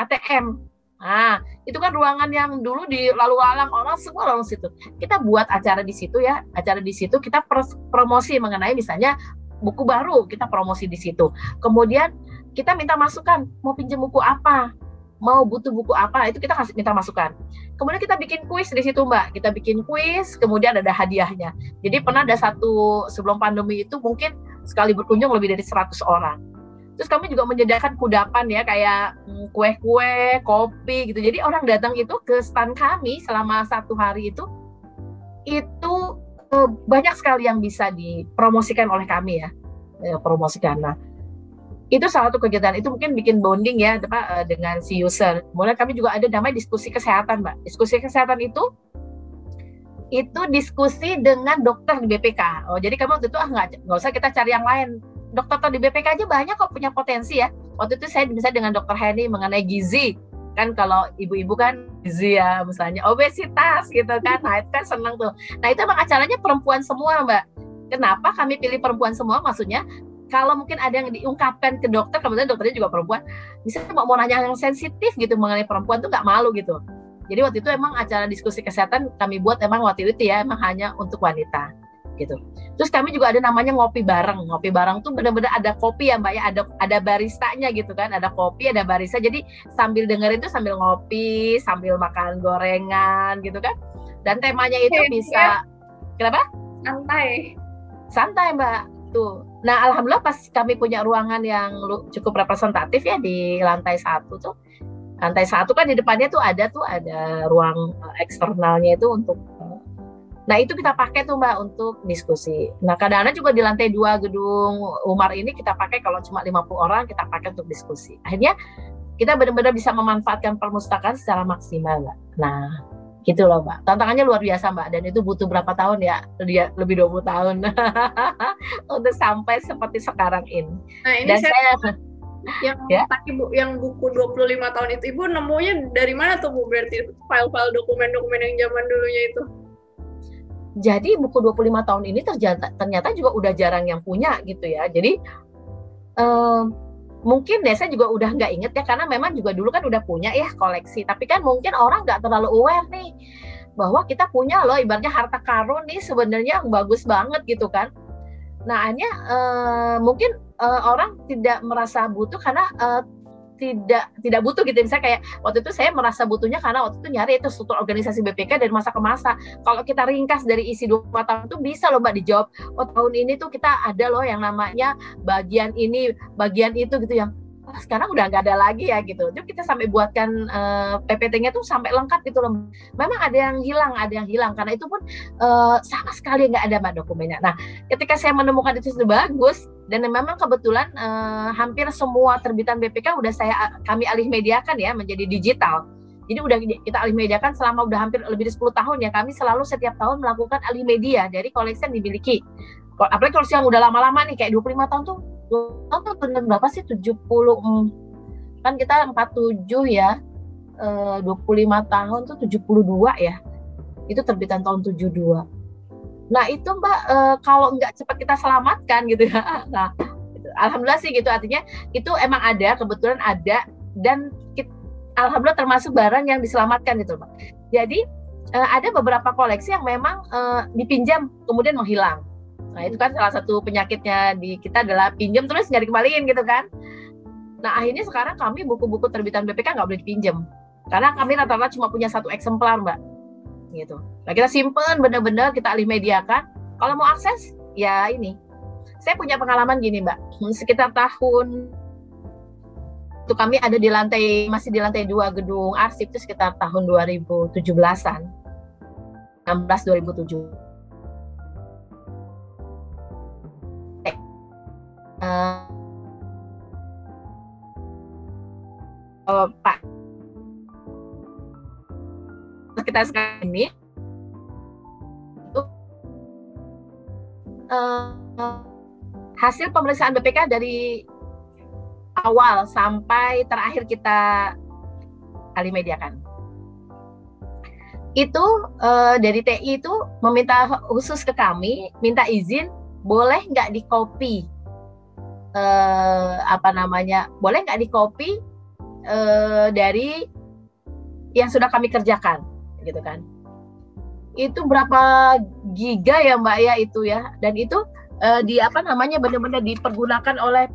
ATM. Nah, itu kan ruangan yang dulu di lalu-lalang orang semua lalu situ. Kita buat acara di situ ya, acara di situ kita promosi mengenai misalnya buku baru, kita promosi di situ. Kemudian kita minta masukan, mau pinjam buku apa, mau butuh buku apa, itu kita minta masukan. Kemudian kita bikin kuis di situ, Mbak. Kita bikin kuis, kemudian ada hadiahnya. Jadi pernah ada sebelum pandemi itu mungkin sekali berkunjung lebih dari 100 orang. Terus kami juga menyediakan kudapan ya, kayak kue-kue, kopi gitu. Jadi orang datang itu ke stand kami selama 1 hari itu banyak sekali yang bisa dipromosikan oleh kami ya, promosikan. Nah, itu salah satu kegiatan, itu mungkin bikin bonding ya dengan si user. Kemudian kami juga ada namanya diskusi kesehatan, Mbak. Diskusi kesehatan itu diskusi dengan dokter di BPK. Jadi kami waktu itu nggak usah kita cari yang lain. Dokter di BPK aja banyak kok punya potensi ya. Waktu itu saya bisa dengan Dokter Henny mengenai gizi. Kan kalau ibu-ibu kan gizi ya, misalnya obesitas gitu kan, nah itu kan senang tuh. Nah itu emang acaranya perempuan semua, Mbak. Kenapa kami pilih perempuan semua? Maksudnya kalau mungkin ada yang diungkapkan ke dokter, kemudian dokternya juga perempuan, misalnya mau nanya yang sensitif gitu mengenai perempuan tuh nggak malu gitu. Jadi waktu itu emang acara diskusi kesehatan kami buat emang waktu itu ya emang hanya untuk wanita. gitu. Terus kami juga ada namanya ngopi bareng. Ngopi bareng tuh benar-benar ada kopi ya Mbak ya, ada baristanya gitu kan, ada kopi, ada barista. Jadi sambil dengerin tuh sambil ngopi, sambil makan gorengan gitu kan. Dan temanya itu bisa kenapa? Santai Mbak tuh. Nah alhamdulillah pas kami punya ruangan yang cukup representatif ya di lantai 1 tuh. Lantai 1 kan di depannya tuh ada ruang eksternalnya itu untuk. Nah itu kita pakai tuh Mbak untuk diskusi. Nah kadang-kadang juga di lantai 2 gedung Umar ini kita pakai kalau cuma 50 orang kita pakai untuk diskusi. Akhirnya kita benar-benar bisa memanfaatkan perpustakaan secara maksimal Mbak. Nah gitu loh Mbak. Tantangannya luar biasa Mbak, dan itu butuh berapa tahun ya? Lebih 20 tahun untuk sampai seperti sekarang ini. Nah ini dan saya tadi Bu, yang buku 25 tahun itu Ibu nemunya dari mana tuh Bu? Berarti file-file dokumen-dokumen yang zaman dulunya itu. Jadi buku 25 tahun ini ternyata juga udah jarang yang punya gitu ya. Jadi mungkin saya juga udah nggak inget ya, karena memang juga dulu kan udah punya ya koleksi. Tapi kan mungkin orang nggak terlalu aware nih bahwa kita punya loh ibaratnya harta karun nih sebenarnya yang bagus banget gitu kan. Nah akhirnya mungkin orang tidak merasa butuh karena tidak butuh gitu. Misalnya kayak waktu itu saya merasa butuhnya karena waktu itu nyari itu struktur organisasi BPK dari masa ke masa. Kalau kita ringkas dari isi 25 tahun itu bisa loh Mbak dijawab, oh tahun ini tuh kita ada loh yang namanya bagian ini, bagian itu gitu, yang sekarang udah nggak ada lagi ya gitu. Jadi kita sampai buatkan PPT-nya tuh sampai lengkap gitu loh. Memang ada yang hilang karena itu pun sama sekali nggak ada Mbak dokumennya. Nah ketika saya menemukan itu sudah bagus, dan memang kebetulan hampir semua terbitan BPK udah kami alih mediakan ya menjadi digital. Jadi udah kita alih mediakan selama udah hampir lebih dari 10 tahun ya. Kami selalu setiap tahun melakukan alih media dari koleksi yang dimiliki. Apalagi koleksi yang udah lama-lama nih kayak 25 tahun tuh berapa sih? 70 kan kita 47 ya, 25 tahun tuh 72 ya, itu terbitan tahun 72. Nah itu Mbak kalau nggak cepat kita selamatkan gitu ya, nah alhamdulillah sih gitu, artinya itu emang ada, kebetulan ada, dan alhamdulillah termasuk barang yang diselamatkan gitu Mbak. Jadi ada beberapa koleksi yang memang dipinjam kemudian menghilang. Nah itu kan salah satu penyakitnya di kita adalah pinjam terus nggak dikembaliin gitu kan. Nah akhirnya sekarang kami buku-buku terbitan BPK nggak boleh dipinjam karena kami rata-rata cuma punya 1 eksemplar Mbak gitu. Nah kita simpen bener-bener, kita alih mediakan. Kalau mau akses ya ini, saya punya pengalaman gini Mbak, sekitar tahun itu kami ada masih di lantai 2 gedung arsip itu sekitar tahun 2017-an 2007. Pak kita sekarang ini hasil pemeriksaan BPK dari awal sampai terakhir kita alih mediakan itu dari TI itu meminta khusus ke kami, minta izin boleh nggak di copy boleh nggak di copy dari yang sudah kami kerjakan gitu kan. Itu berapa giga ya Mbak ya itu ya, dan itu benar-benar dipergunakan oleh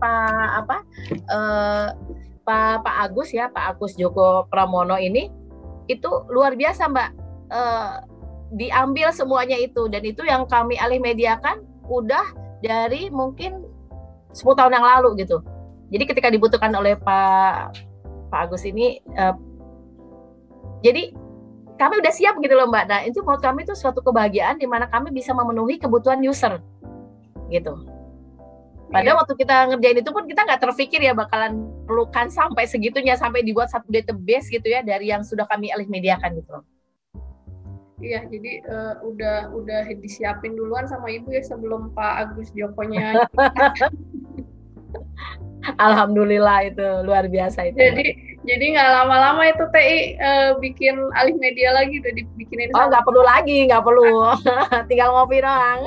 Pak Agus ya, Pak Agus Joko Pramono ini, itu luar biasa Mbak, diambil semuanya itu, dan itu yang kami alih mediakan udah dari mungkin 10 tahun yang lalu gitu. Jadi ketika dibutuhkan oleh Pak Agus ini, jadi kami udah siap gitu loh Mbak. Nah itu menurut kami itu suatu kebahagiaan di mana kami bisa memenuhi kebutuhan user gitu. Padahal waktu kita ngerjain itu pun kita nggak terpikir ya bakalan perlukan sampai segitunya, sampai dibuat satu database gitu ya dari yang sudah kami alih mediakan gitu loh. Iya, jadi udah disiapin duluan sama Ibu ya sebelum Pak Agus Jokonya. Alhamdulillah itu luar biasa itu. Jadi nggak lama-lama itu TI bikin alih media lagi, udah dibikinin. Oh nggak perlu lagi, nggak perlu, tinggal ngopi doang.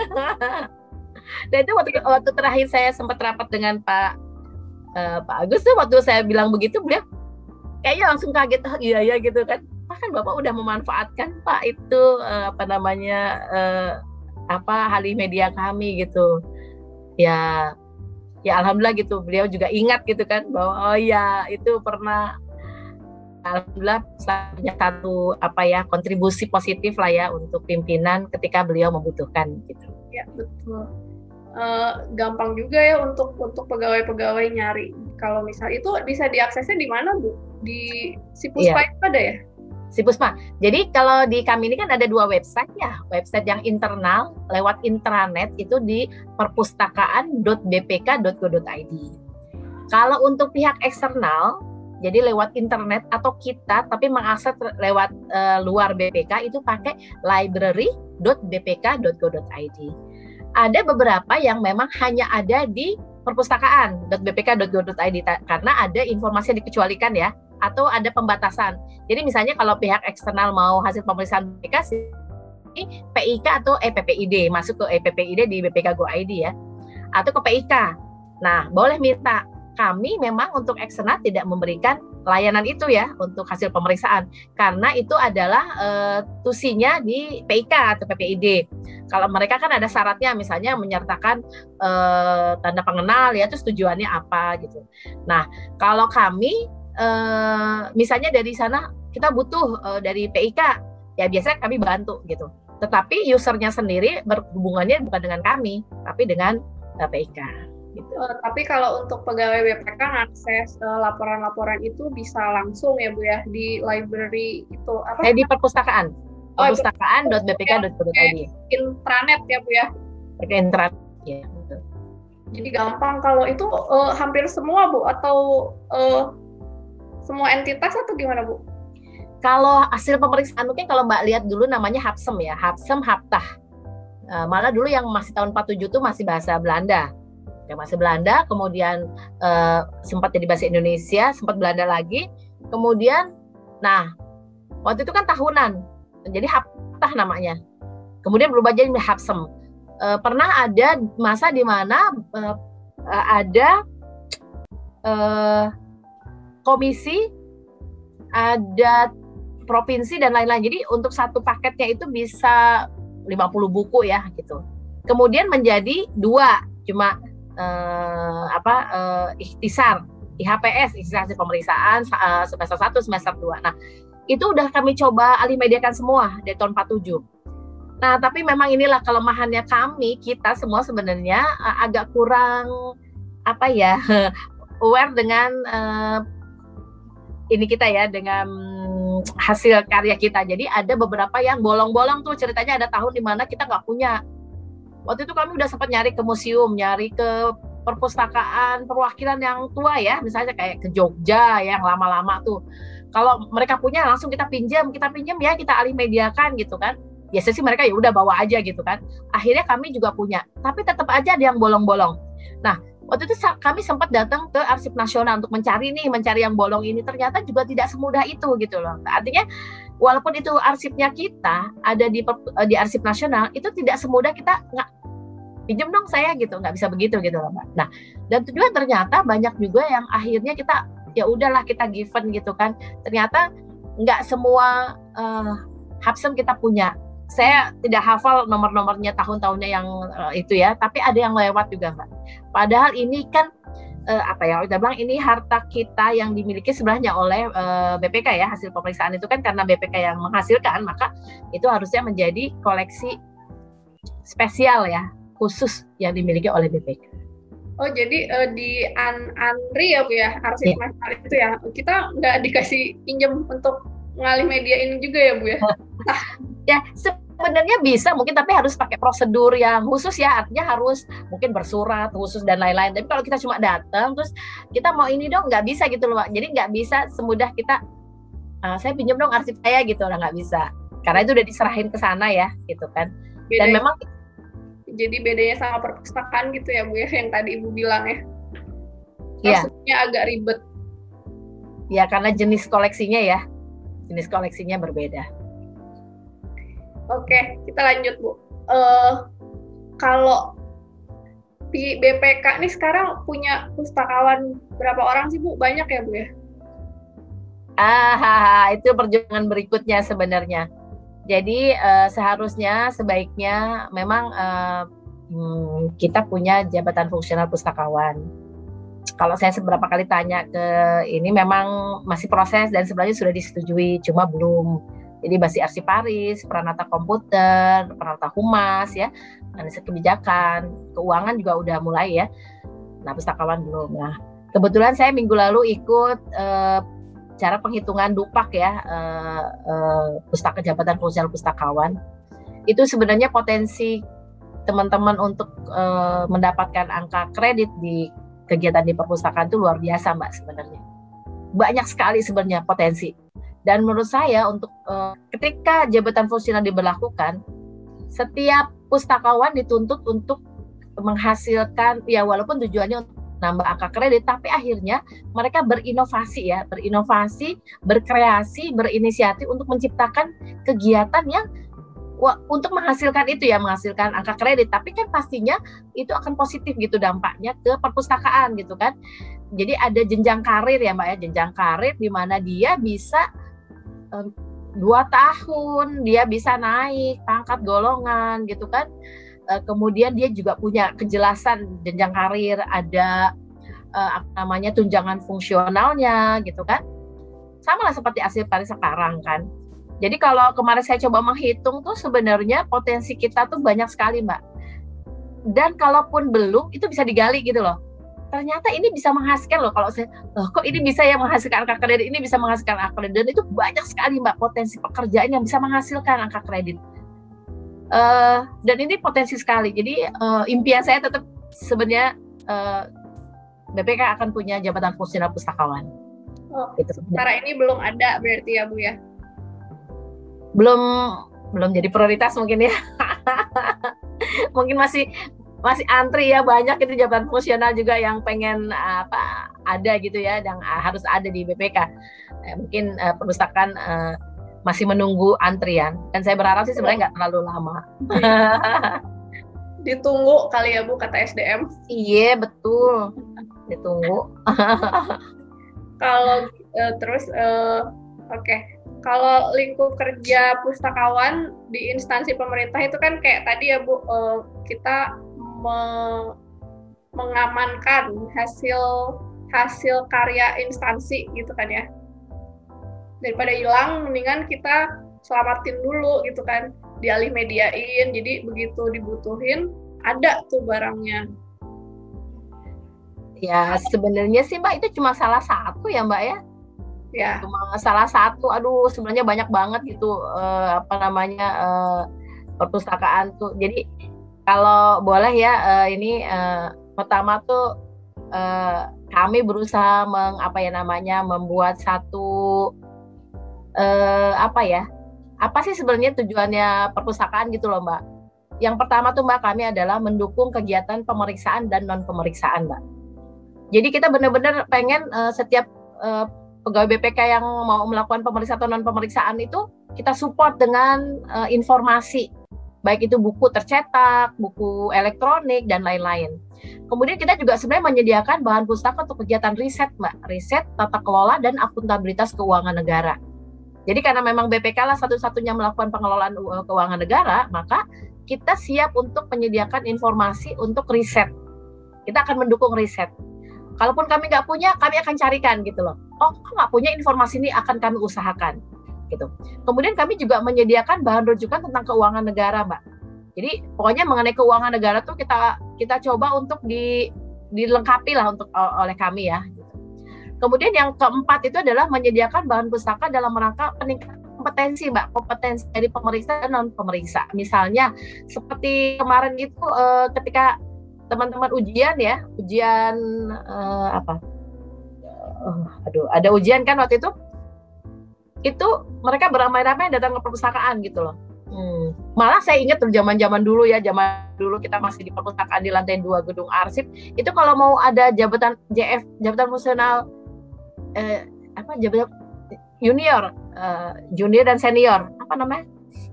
Dan itu waktu terakhir saya sempat rapat dengan Pak Agus tuh, waktu saya bilang begitu beliau kayaknya langsung kaget, oh, iya gitu kan. Bahkan Bapak udah memanfaatkan Pak itu ahli media kami gitu. Ya alhamdulillah gitu, beliau juga ingat gitu kan bahwa oh ya itu pernah, alhamdulillah punya satu kontribusi positif lah ya untuk pimpinan ketika beliau membutuhkan gitu. Ya betul. Gampang juga ya untuk pegawai-pegawai nyari. Kalau misal itu bisa diaksesnya di mana, Bu? Di Sipuspa itu ada ya? Sipuspa. Jadi kalau di kami ini kan ada 2 website ya. Website yang internal lewat intranet itu di perpustakaan.bpk.go.id. Kalau untuk pihak eksternal, jadi lewat internet atau kita tapi mengakses lewat luar BPK itu pakai library.bpk.go.id. Ada beberapa yang memang hanya ada di perpustakaan.bpk.go.id karena ada informasi yang dikecualikan ya, atau ada pembatasan. Jadi misalnya kalau pihak eksternal mau hasil pemeriksaan BPK, PIK atau PPID, masuk ke PPID di bpk.go.id ya, atau ke PIK. Nah, boleh minta. Kami memang untuk eksternal tidak memberikan layanan itu ya untuk hasil pemeriksaan karena itu adalah tusinya di PIK atau PPID. Kalau mereka kan ada syaratnya, misalnya menyertakan tanda pengenal ya, terus tujuannya apa gitu. Nah, kalau kami misalnya dari sana kita butuh dari PIK, ya biasanya kami bantu gitu. Tetapi usernya sendiri berhubungannya bukan dengan kami, tapi dengan PIK. Gitu. Tapi kalau untuk pegawai BPK akses laporan-laporan itu bisa langsung ya Bu ya di library itu apa? Di perpustakaan. Perpustakaan.bpk.go.id. Intranet ya Bu ya? Pakai intranet ya. Betul. Jadi gampang. Kalau itu hampir semua Bu atau semua entitas atau gimana Bu? Kalau hasil pemeriksaan mungkin kalau Mbak lihat dulu namanya Hapsem ya, Hapsem Haptah. Malah dulu yang masih tahun 47 itu masih bahasa Belanda. Ya, masih Belanda, kemudian sempat jadi bahasa Indonesia, sempat Belanda lagi, kemudian, nah waktu itu kan tahunan, jadi Haptah namanya, kemudian berubah jadi Hapsem. Pernah ada masa di mana ada komisi, ada provinsi dan lain-lain, jadi untuk satu paketnya itu bisa 50 buku ya gitu, kemudian menjadi 2, cuma ikhtisar, IHPS, ikhtisar hasil pemeriksaan semester 1, semester 2. Nah, itu udah kami coba alih mediakan semua dari tahun 47. Nah, tapi memang inilah kelemahannya kita semua sebenarnya agak kurang aware dengan ini kita ya, dengan hasil karya kita. Jadi ada beberapa yang bolong-bolong tuh, ceritanya ada tahun di mana kita nggak punya. Waktu itu kami udah sempat nyari ke museum, nyari ke perpustakaan perwakilan yang tua ya, misalnya kayak ke Jogja yang lama-lama tuh. Kalau mereka punya langsung kita pinjam ya, kita alih mediakan gitu kan. Biasanya sih mereka ya udah bawa aja gitu kan. Akhirnya kami juga punya, tapi tetap aja ada yang bolong-bolong. Nah, waktu itu kami sempat datang ke Arsip Nasional untuk mencari yang bolong ini, ternyata juga tidak semudah itu gitu loh. Artinya walaupun itu arsipnya kita ada di Arsip Nasional, itu tidak semudah kita nggak pinjam dong saya gitu, nggak bisa begitu gitu loh Mbak. Nah, dan juga ternyata banyak juga yang akhirnya kita ya udahlah kita given gitu kan. Ternyata nggak semua Hapsem kita punya. Saya tidak hafal nomor-nomornya, tahun-tahunnya yang itu ya, tapi ada yang lewat juga Mbak. Padahal ini kan kita bilang ini harta kita yang dimiliki sebenarnya oleh BPK ya, hasil pemeriksaan itu kan karena BPK yang menghasilkan, maka itu harusnya menjadi koleksi spesial ya, khusus yang dimiliki oleh BPK. Oh, jadi di Andri ya Bu ya, arsip nasional itu ya, kita nggak dikasih pinjam untuk ngalih media ini juga ya Bu ya? Ya sebenarnya bisa mungkin, tapi harus pakai prosedur yang khusus ya, artinya harus mungkin bersurat khusus dan lain-lain. Tapi kalau kita cuma datang terus kita mau ini dong, nggak bisa gitu loh Pak. Jadi nggak bisa semudah kita saya pinjam dong arsip saya gitu, nggak bisa, karena itu udah diserahin ke sana ya gitu kan. Dan memang jadi bedanya sama perpustakaan gitu ya Bu ya, yang tadi Ibu bilang ya. Maksudnya agak ribet. Ya karena jenis koleksinya berbeda. Oke, kita lanjut Bu. Kalau di BPK nih sekarang punya pustakawan berapa orang sih Bu? Banyak ya Bu ya? Itu perjuangan berikutnya sebenarnya. Jadi seharusnya sebaiknya memang kita punya jabatan fungsional pustakawan. Kalau saya seberapa kali tanya ke ini memang masih proses dan sebenarnya sudah disetujui, cuma belum. Jadi masih arsiparis, peranata komputer, peranata humas ya, analisa kebijakan, keuangan juga udah mulai ya. Nah, pustakawan belum. Nah, kebetulan saya minggu lalu ikut cara penghitungan DUPAK ya, pustaka jabatan fungsional pustakawan. Itu sebenarnya potensi teman-teman untuk mendapatkan angka kredit di kegiatan di perpustakaan itu luar biasa Mbak sebenarnya. Banyak sekali sebenarnya potensi. Dan menurut saya untuk ketika jabatan fungsional diberlakukan, setiap pustakawan dituntut untuk menghasilkan, ya walaupun tujuannya untuk nambah angka kredit, tapi akhirnya mereka berinovasi, berkreasi, berinisiatif untuk menciptakan kegiatan yang untuk menghasilkan itu ya, menghasilkan angka kredit. Tapi kan pastinya itu akan positif gitu dampaknya ke perpustakaan gitu kan. Jadi ada jenjang karir ya Mbak ya, jenjang karir di mana dia bisa 2 tahun dia bisa naik pangkat golongan gitu kan. Kemudian dia juga punya kejelasan jenjang karir, ada tunjangan fungsionalnya gitu kan. Sama lah seperti arsiparis sekarang kan. Jadi kalau kemarin saya coba menghitung tuh sebenarnya potensi kita tuh banyak sekali Mbak. Dan kalaupun belum itu bisa digali gitu loh. Ternyata ini bisa menghasilkan loh, kalau saya kok ini bisa ya menghasilkan angka kredit, ini bisa menghasilkan angka kredit, dan itu banyak sekali Mbak potensi pekerjaan yang bisa menghasilkan angka kredit. Dan ini potensi sekali. Jadi impian saya tetap sebenarnya BPK akan punya jabatan fungsional pustakawan. Gitu. Sementara ini belum ada berarti ya Bu ya? Belum jadi prioritas mungkin ya. Mungkin masih antri ya, banyak itu jabatan fungsional juga yang pengen ada gitu ya, yang harus ada di BPK. Mungkin perpustakaan masih menunggu antrian, dan saya berharap sih sebenarnya nggak terlalu lama. Ditunggu kali ya Bu kata SDM. Iya betul, ditunggu. Kalau terus oke. Kalau lingkup kerja pustakawan di instansi pemerintah itu kan kayak tadi ya Bu, kita mengamankan hasil karya instansi gitu kan ya. Daripada hilang, mendingan kita selamatin dulu gitu kan, dialih mediain. Jadi begitu dibutuhin ada tuh barangnya. Ya sebenarnya sih Mbak itu cuma salah satu ya Mbak ya. Ya. Cuma salah satu, aduh sebenarnya banyak banget gitu perpustakaan tuh. Jadi kalau boleh ya ini pertama tuh kami berusaha membuat satu apa sih sebenarnya tujuannya perpustakaan gitu loh Mbak. Yang pertama tuh Mbak, kami adalah mendukung kegiatan pemeriksaan dan non pemeriksaan Mbak. Jadi kita benar-benar pengen setiap pegawai BPK yang mau melakukan pemeriksaan atau non pemeriksaan itu kita support dengan informasi, baik itu buku tercetak, buku elektronik dan lain-lain. Kemudian kita juga sebenarnya menyediakan bahan pustaka untuk kegiatan riset Mbak, riset tata kelola dan akuntabilitas keuangan negara. Jadi karena memang BPK lah satu-satunya melakukan pengelolaan keuangan negara, maka kita siap untuk menyediakan informasi untuk riset. Kita akan mendukung riset. Kalaupun kami nggak punya, kami akan carikan gitu loh. Oh, kok nggak punya informasi ini, akan kami usahakan gitu. Kemudian kami juga menyediakan bahan rujukan tentang keuangan negara, Mbak. Jadi pokoknya mengenai keuangan negara tuh kita coba untuk dilengkapi lah oleh kami ya. Kemudian yang keempat itu adalah menyediakan bahan pustaka dalam rangka peningkatan kompetensi, Mbak, kompetensi dari pemeriksa dan non pemeriksa. Misalnya seperti kemarin itu ketika teman-teman ujian ada ujian kan waktu itu mereka beramai-ramai datang ke perpustakaan gitu loh. Malah saya ingat tuh zaman dulu kita masih di perpustakaan di lantai 2 gedung arsip, itu kalau mau ada jabatan jabatan fungsional jabatan junior dan senior, apa namanya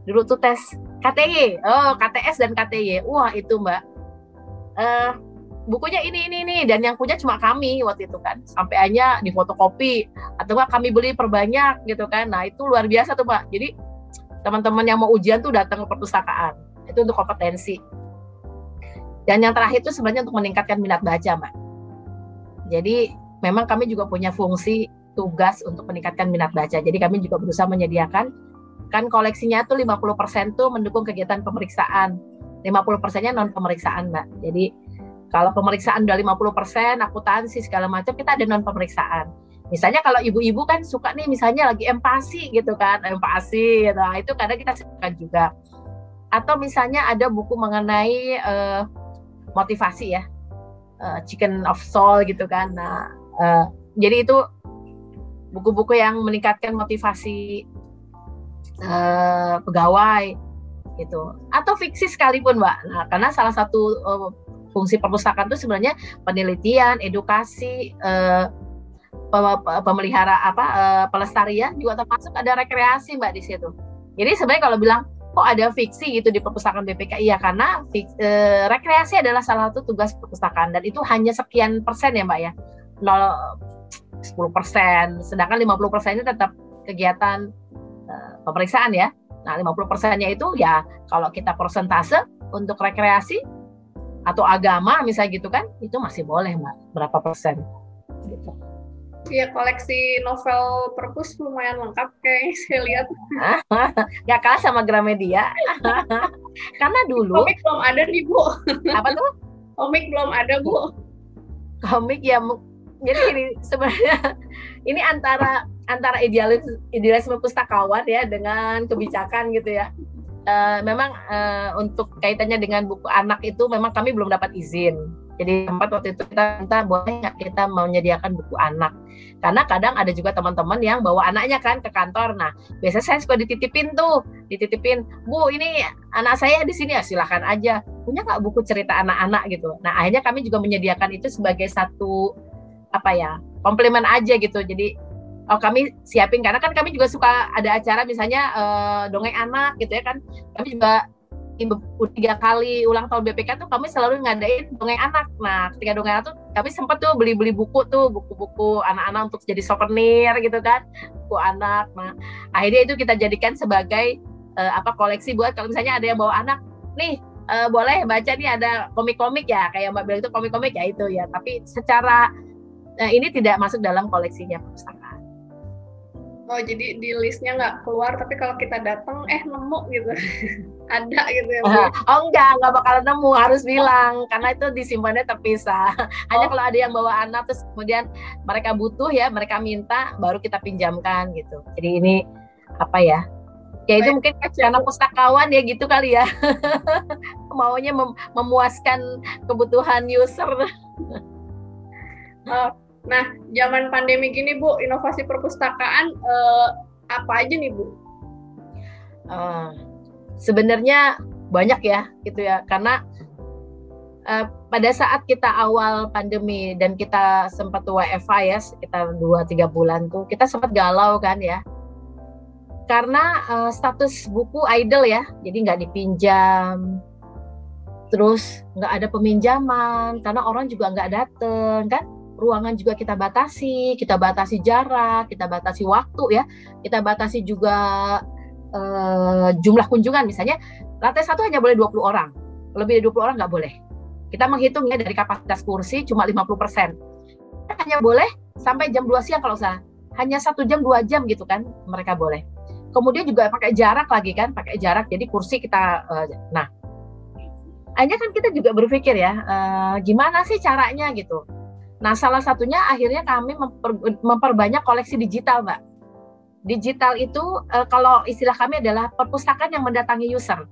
dulu tuh tes KTY, KTS dan KTY, wah itu Mbak, bukunya ini dan yang punya cuma kami waktu itu kan, sampai hanya difotokopi atau enggak kami beli perbanyak gitu kan. Nah itu luar biasa tuh Mbak. Jadi teman-teman yang mau ujian tuh datang ke perpustakaan. Itu untuk kompetensi. Dan yang terakhir itu sebenarnya untuk meningkatkan minat baca, Mbak. Jadi memang kami juga punya fungsi tugas untuk meningkatkan minat baca. Jadi kami juga berusaha menyediakan, kan koleksinya tuh 50% tuh mendukung kegiatan pemeriksaan. 50%-nya non pemeriksaan, Mbak. Jadi kalau pemeriksaan udah 50%, akuntansi segala macam, kita ada non pemeriksaan. Misalnya kalau ibu-ibu kan suka nih, misalnya lagi empati gitu kan, empati, nah itu kadang kita sediakan juga. Atau misalnya ada buku mengenai motivasi ya, Chicken of Soul gitu kan. Nah, jadi itu buku-buku yang meningkatkan motivasi pegawai gitu. Atau fiksi sekalipun, Mbak. Nah, karena salah satu fungsi perpustakaan itu sebenarnya penelitian, edukasi, pemelihara pelestarian, juga termasuk ada rekreasi, Mbak, di situ. Jadi sebenarnya kalau bilang kok ada fiksi gitu di perpustakaan BPK, iya karena rekreasi adalah salah satu tugas perpustakaan, dan itu hanya sekian persen ya, Mbak ya, 10%, sedangkan 50%-nya tetap kegiatan pemeriksaan ya. Nah 50%-nya itu ya kalau kita persentase untuk rekreasi atau agama misalnya gitu kan, itu masih boleh, Mbak, berapa persen gitu. Iya, koleksi novel perpus lumayan lengkap kayaknya saya lihat. Gak kalah sama Gramedia. Karena dulu komik belum ada nih, Bu. Apa tuh? Komik belum ada, Bu. Komik ya, jadi ini sebenarnya ini antara idealisme pustakawan ya dengan kebijakan gitu ya. Memang untuk kaitannya dengan buku anak itu memang kami belum dapat izin. Jadi tempat waktu itu kita minta boleh nggak kita menyediakan buku anak, karena kadang ada juga teman-teman yang bawa anaknya kan ke kantor. Nah biasanya saya suka dititipin, Bu ini anak saya di sini, ya silahkan aja, punya nggak buku cerita anak-anak gitu. Nah akhirnya kami juga menyediakan itu sebagai satu komplimen aja gitu. Jadi kami siapin, karena kan kami juga suka ada acara misalnya dongeng anak gitu ya kan. Kami juga 3 kali ulang tahun BPK tuh kami selalu ngadain dongeng anak. Nah ketika dongeng anak tuh kami sempat tuh beli buku-buku anak-anak untuk jadi souvenir gitu kan, buku anak. Nah akhirnya itu kita jadikan sebagai koleksi buat kalau misalnya ada yang bawa anak nih, boleh baca nih, ada komik-komik ya, kayak Mbak bilang itu komik-komik ya itu ya, tapi secara ini tidak masuk dalam koleksinya perpustakaan. Oh, jadi di listnya nggak keluar, tapi kalau kita datang nemu gitu. Ada gitu ya, Bu? Enggak bakalan nemu, harus bilang, karena itu disimpannya terpisah. Hanya kalau ada yang bawa anak terus kemudian mereka butuh ya, mereka minta, baru kita pinjamkan gitu. Jadi ini itu mungkin karena pustakawan ya gitu kali ya. Maunya memuaskan kebutuhan user. Nah, zaman pandemi gini, Bu, inovasi perpustakaan apa aja nih, Bu? Sebenarnya banyak ya, gitu ya. Karena pada saat kita awal pandemi dan kita sempat WFH ya, sekitar 2-3 bulan tuh, kita sempat galau kan ya. Karena status buku idle ya, jadi nggak dipinjam. Terus nggak ada peminjaman, karena orang juga nggak dateng kan. Ruangan juga kita batasi jarak, kita batasi waktu ya, kita batasi juga jumlah kunjungan. Misalnya lantai 1 hanya boleh 20 orang, lebih dari 20 orang nggak boleh. Kita menghitungnya dari kapasitas kursi cuma 50%. Hanya boleh sampai jam 2 siang kalau usah, hanya 1 jam 2 jam gitu kan mereka boleh. Kemudian juga pakai jarak lagi kan, jadi kursi kita nah akhirnya kan kita juga berpikir ya, gimana sih caranya gitu. Nah, salah satunya akhirnya kami memperbanyak koleksi digital, Mbak. Digital itu kalau istilah kami adalah perpustakaan yang mendatangi user.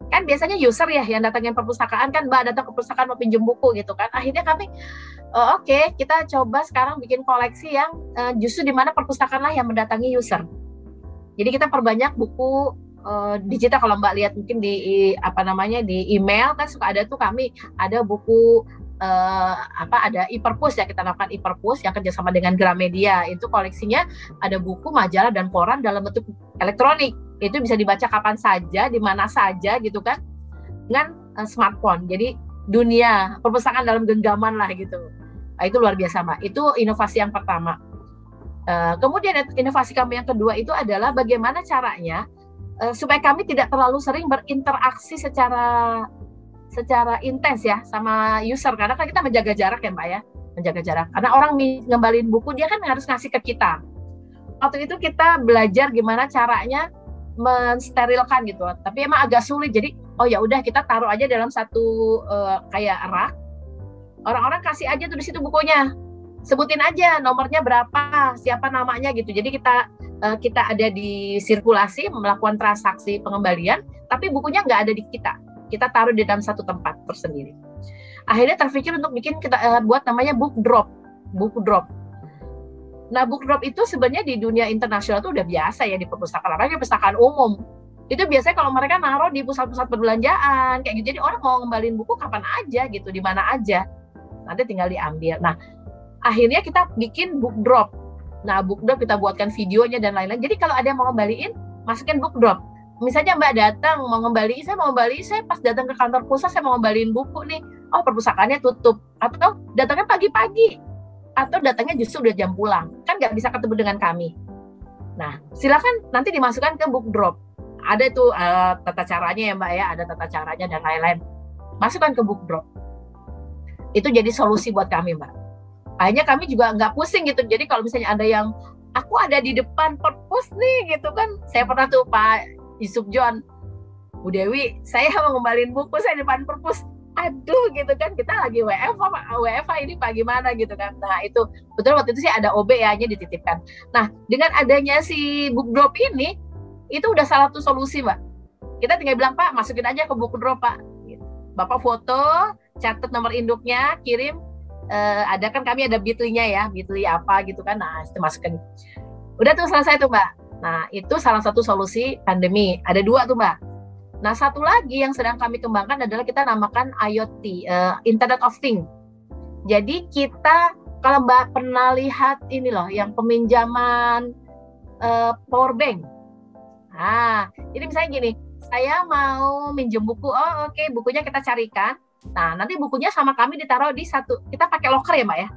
Kan biasanya user ya yang datangin perpustakaan kan, Mbak datang ke perpustakaan mau pinjam buku gitu kan. Akhirnya kami kita coba sekarang bikin koleksi yang justru di mana perpustakaan lah yang mendatangi user. Jadi kita perbanyak buku digital. Kalau Mbak lihat mungkin di di email kan suka ada tuh, kami ada buku ada e-perpus ya, kita lakukan e-perpus yang kerjasama dengan Gramedia. Itu koleksinya ada buku, majalah, dan koran dalam bentuk elektronik. Itu bisa dibaca kapan saja, di mana saja gitu kan, dengan smartphone. Jadi dunia perpustakaan dalam genggaman lah gitu. Nah, itu luar biasa, Mbak. Itu inovasi yang pertama. Kemudian inovasi kami yang kedua itu adalah bagaimana caranya supaya kami tidak terlalu sering berinteraksi secara intens ya sama user, karena kan kita menjaga jarak ya Mbak ya, menjaga jarak. Karena orang ngembalin buku dia kan harus ngasih ke kita. Waktu itu kita belajar gimana caranya mensterilkan gitu, tapi emang agak sulit. Jadi oh ya udah kita taruh aja dalam satu kayak rak. Orang-orang kasih aja tuh di situ bukunya, sebutin aja nomornya berapa, siapa namanya gitu. Jadi kita ada di sirkulasi melakukan transaksi pengembalian, tapi bukunya nggak ada di kita. Kita taruh di dalam satu tempat tersendiri. Akhirnya terpikir untuk bikin kita buat namanya book drop. Nah, book drop itu sebenarnya di dunia internasional itu udah biasa ya di perpustakaan, apalagi perpustakaan umum. Itu biasanya kalau mereka naruh di pusat-pusat perbelanjaan kayak gitu. Jadi orang mau ngembalin buku kapan aja gitu, di mana aja. Nanti tinggal diambil. Nah, akhirnya kita bikin book drop. Nah, book drop kita buatkan videonya dan lain-lain. Jadi kalau ada yang mau ngembaliin, masukin book drop. Misalnya Mbak datang mau ngembaliin, saya pas datang ke kantor pusat saya mau ngembaliin buku nih, oh perpustakaannya tutup, atau datangnya pagi-pagi, atau datangnya justru udah jam pulang, kan nggak bisa ketemu dengan kami. Nah, silakan nanti dimasukkan ke book drop. Ada tuh tata caranya ya Mbak ya, ada tata caranya dan lain-lain. Masukkan ke book drop. Itu jadi solusi buat kami Mbak. Akhirnya kami juga nggak pusing gitu. Jadi kalau misalnya ada yang aku ada di depan perpus nih gitu kan, saya pernah tuh Pak Yusuf John, Bu Dewi, saya mau ngembalin buku saya di depan perpus. Aduh gitu kan, kita lagi WFA ini Pak gimana gitu kan. Nah itu betul waktu itu sih ada OB ya, hanya dititipkan. Nah dengan adanya si book drop ini, itu udah salah satu solusi Mbak. Kita tinggal bilang Pak masukin aja ke book drop Pak. Bapak foto, catat nomor induknya, kirim. Ada kan kami ada Bitly-nya ya, Bitly apa gitu kan. Nah itu masukin. Udah tuh selesai tuh Mbak. Nah, itu salah satu solusi pandemi. Ada 2 tuh, Mbak. Nah, satu lagi yang sedang kami kembangkan adalah kita namakan IoT, Internet of Things. Jadi kita, kalau Mbak pernah lihat ini loh, yang peminjaman power bank. Nah, jadi misalnya gini, saya mau minjem buku, oh oke, bukunya kita carikan. Nah, nanti bukunya sama kami ditaruh di satu, kita pakai locker ya Mbak ya,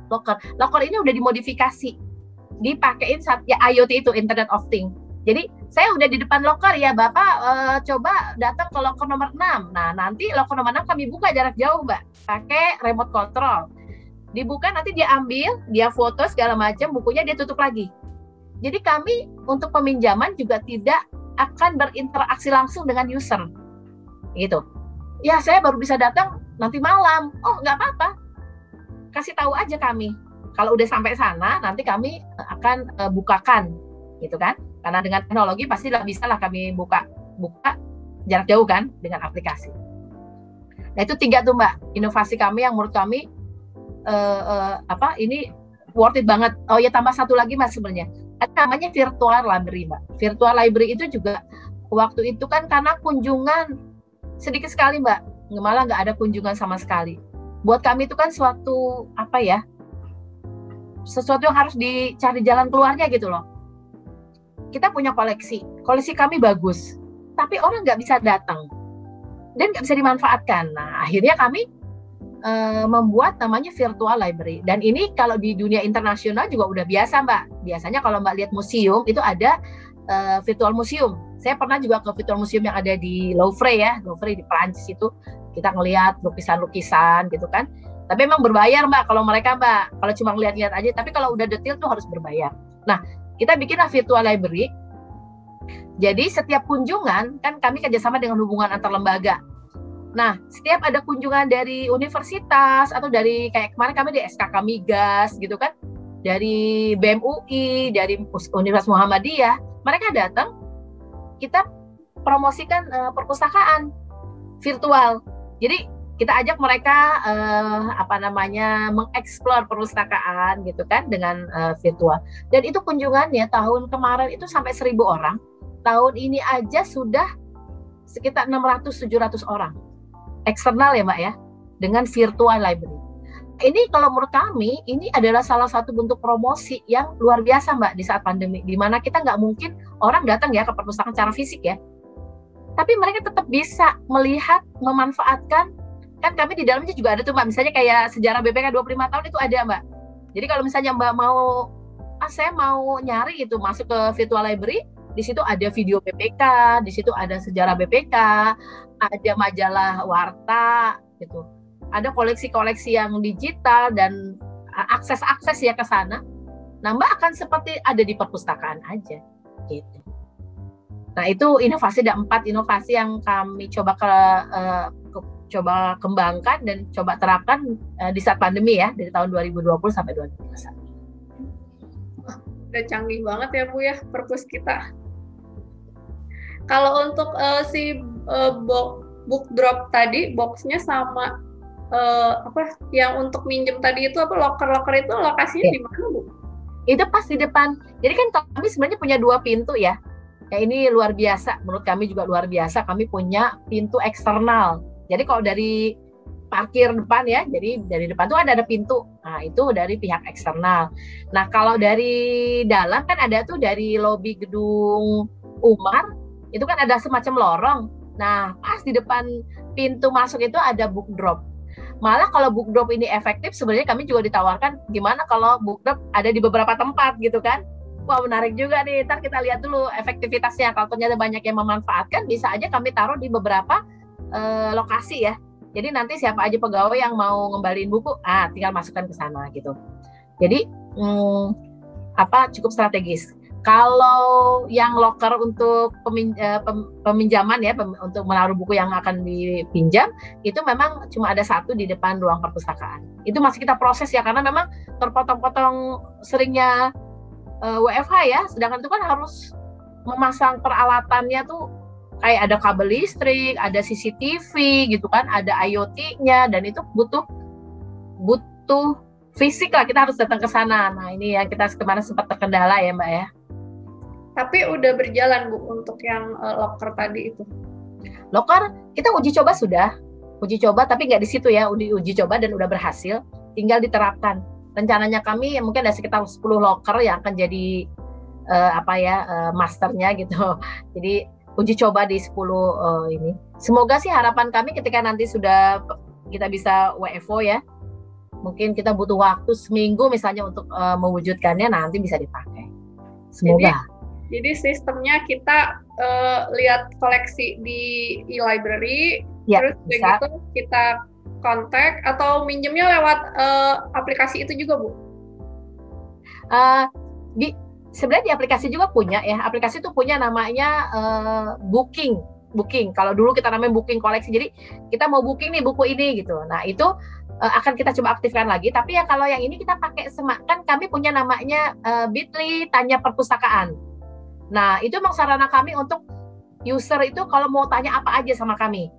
locker ini udah dimodifikasi. Dipakein ya IoT itu Internet of Things. Jadi saya udah di depan locker ya Bapak coba datang ke locker nomor 6. Nah nanti locker nomor 6 kami buka jarak jauh Mbak pakai remote control. Dibuka nanti dia ambil, dia foto segala macam, bukunya dia tutup lagi. Jadi kami untuk peminjaman juga tidak akan berinteraksi langsung dengan user. Gitu. Ya saya baru bisa datang nanti malam. Oh nggak apa-apa. Kasih tahu aja kami. Kalau udah sampai sana, nanti kami akan bukakan, gitu kan? Karena dengan teknologi pasti bisa lah kami buka jarak jauh kan dengan aplikasi. Nah itu 3 tuh Mbak, inovasi kami yang menurut kami ini worth it banget. Oh ya tambah satu lagi Mas sebenarnya, ada namanya virtual library Mbak. Virtual library itu juga waktu itu kan karena kunjungan sedikit sekali Mbak, malah nggak ada kunjungan sama sekali. Buat kami itu kan suatu sesuatu yang harus dicari jalan keluarnya gitu loh. Kita punya koleksi kami bagus, tapi orang nggak bisa datang dan nggak bisa dimanfaatkan. Nah akhirnya kami membuat namanya virtual library, dan ini kalau di dunia internasional juga udah biasa Mbak. Biasanya kalau Mbak lihat museum itu ada virtual museum. Saya pernah juga ke virtual museum yang ada di Louvre ya, Louvre di Prancis itu, kita ngelihat lukisan-lukisan gitu kan. Tapi memang berbayar Mbak kalau mereka Mbak, kalau cuma lihat-lihat aja, tapi kalau udah detail tuh harus berbayar. Nah, kita bikinlah virtual library. Jadi setiap kunjungan, kan kami kerjasama dengan hubungan antar lembaga. Nah, setiap ada kunjungan dari universitas, atau dari kayak kemarin kami di SKK Migas gitu kan, dari BEM UI, dari Universitas Muhammadiyah, mereka datang, kita promosikan perpustakaan virtual. Jadi kita ajak mereka mengeksplor perpustakaan gitu kan dengan virtual. Dan itu kunjungannya tahun kemarin itu sampai 1.000 orang. Tahun ini aja sudah sekitar 600-700 orang. Eksternal ya Mbak ya, dengan virtual library. Ini kalau menurut kami, ini adalah salah satu bentuk promosi yang luar biasa Mbak di saat pandemi, di mana kita nggak mungkin orang datang ya ke perpustakaan secara fisik ya. Tapi mereka tetap bisa melihat, memanfaatkan. Kan kami di dalamnya juga ada tuh Mbak, misalnya kayak sejarah BPK 25 tahun itu ada Mbak. Jadi kalau misalnya Mbak mau, saya mau nyari itu masuk ke virtual library, Di situ ada video BPK, di situ ada sejarah BPK, ada majalah warta gitu. Ada koleksi-koleksi yang digital dan akses-akses ya ke sana. Nah, Mbak akan seperti ada di perpustakaan aja gitu. Nah, itu inovasi, ada 4 inovasi yang kami coba coba kembangkan dan coba terapkan di saat pandemi ya, dari tahun 2020 sampai 2021. Udah canggih banget ya Bu ya perpus kita. Kalau untuk si book drop tadi, boxnya sama apa yang untuk minjem tadi itu apa, loker itu lokasinya di mana Bu? Itu pas di depan. Jadi kan kami sebenarnya punya 2 pintu ya. Ya ini luar biasa, menurut kami juga luar biasa. Kami punya pintu eksternal. Jadi kalau dari parkir depan ya, jadi dari depan tuh ada pintu. Nah itu dari pihak eksternal. Nah kalau dari dalam kan ada tuh dari lobi gedung Umar, itu kan ada semacam lorong. Nah pas di depan pintu masuk itu ada book drop. Malah kalau book drop ini efektif, sebenarnya kami juga ditawarkan gimana kalau book drop ada di beberapa tempat gitu kan. Wah menarik juga nih, ntar kita lihat dulu efektivitasnya. Kalau ternyata banyak yang memanfaatkan, bisa aja kami taruh di beberapa lokasi ya. Jadi nanti siapa aja pegawai yang mau ngembaliin buku, tinggal masukkan ke sana gitu. Jadi cukup strategis. Kalau yang loker untuk peminjaman ya, untuk menaruh buku yang akan dipinjam, itu memang cuma ada 1 di depan ruang perpustakaan. Itu masih kita proses ya, karena memang terpotong-potong seringnya WFH ya, sedangkan itu kan harus memasang peralatannya tuh kayak ada kabel listrik, ada CCTV gitu kan, ada IoT-nya, dan itu butuh fisik lah, kita harus datang ke sana. Nah ini yang kita kemarin sempat terkendala ya Mbak ya. Tapi udah berjalan Bu untuk yang loker tadi itu? Loker kita uji coba tapi nggak di situ ya, uji coba dan udah berhasil, tinggal diterapkan. Rencananya kami mungkin ada sekitar 10 loker yang akan jadi masternya gitu. Jadi uji coba di 10 ini. Semoga sih harapan kami ketika nanti sudah kita bisa WFO ya, mungkin kita butuh waktu seminggu misalnya untuk mewujudkannya, nanti bisa dipakai. Semoga. Jadi sistemnya kita lihat koleksi di e-library, ya, terus begitu kita kontak atau minjemnya lewat aplikasi itu juga Bu? Sebenarnya di aplikasi juga punya ya. Aplikasi itu punya namanya booking. Kalau dulu kita namanya booking koleksi. Jadi kita mau booking nih buku ini gitu. Nah itu akan kita coba aktifkan lagi. Tapi ya kalau yang ini kita pakai kan kami punya namanya Bitly Tanya Perpustakaan. Nah itu memang sarana kami untuk user itu kalau mau tanya apa aja sama kami.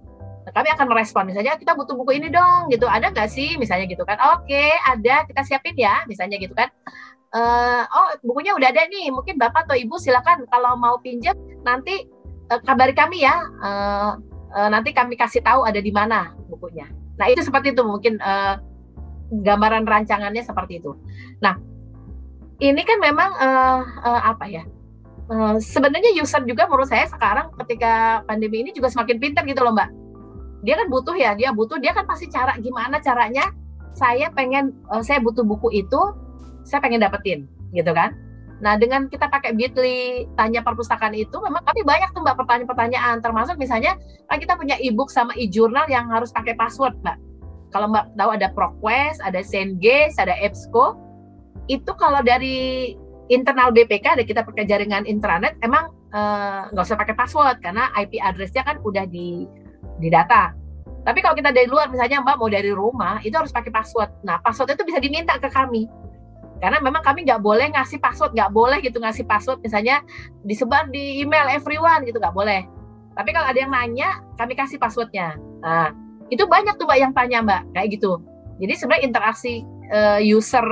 Kami akan merespon, misalnya kita butuh buku ini dong, gitu. Ada nggak sih, misalnya gitu kan? Oke, ada, kita siapin ya, misalnya gitu kan. Bukunya udah ada nih, mungkin Bapak atau Ibu silakan kalau mau pinjam nanti kabari kami ya. Nanti kami kasih tahu ada di mana bukunya. Nah itu seperti itu mungkin gambaran rancangannya seperti itu. Nah ini kan memang sebenarnya user juga menurut saya sekarang ketika pandemi ini juga semakin pintar gitu loh Mbak. Dia kan dia kan pasti gimana caranya saya butuh buku itu, saya pengen dapetin gitu kan. Nah dengan kita pakai Bitly Tanya Perpustakaan itu memang kami banyak tuh Mbak pertanyaan-pertanyaan, termasuk misalnya kan kita punya e-book sama e-journal yang harus pakai password Mbak. Kalau Mbak tahu ada ProQuest, ada Cengage, ada EBSCO, itu kalau dari internal BPK kita pakai jaringan intranet emang nggak usah pakai password karena IP address-nya kan udah di data. Tapi kalau kita dari luar, misalnya Mbak mau dari rumah, itu harus pakai password. Nah, password itu bisa diminta ke kami. Karena memang kami nggak boleh ngasih password, misalnya disebar di email everyone gitu, nggak boleh. Tapi kalau ada yang nanya, kami kasih passwordnya. Nah, itu banyak tuh Mbak yang tanya Mbak, kayak gitu. Jadi sebenarnya interaksi user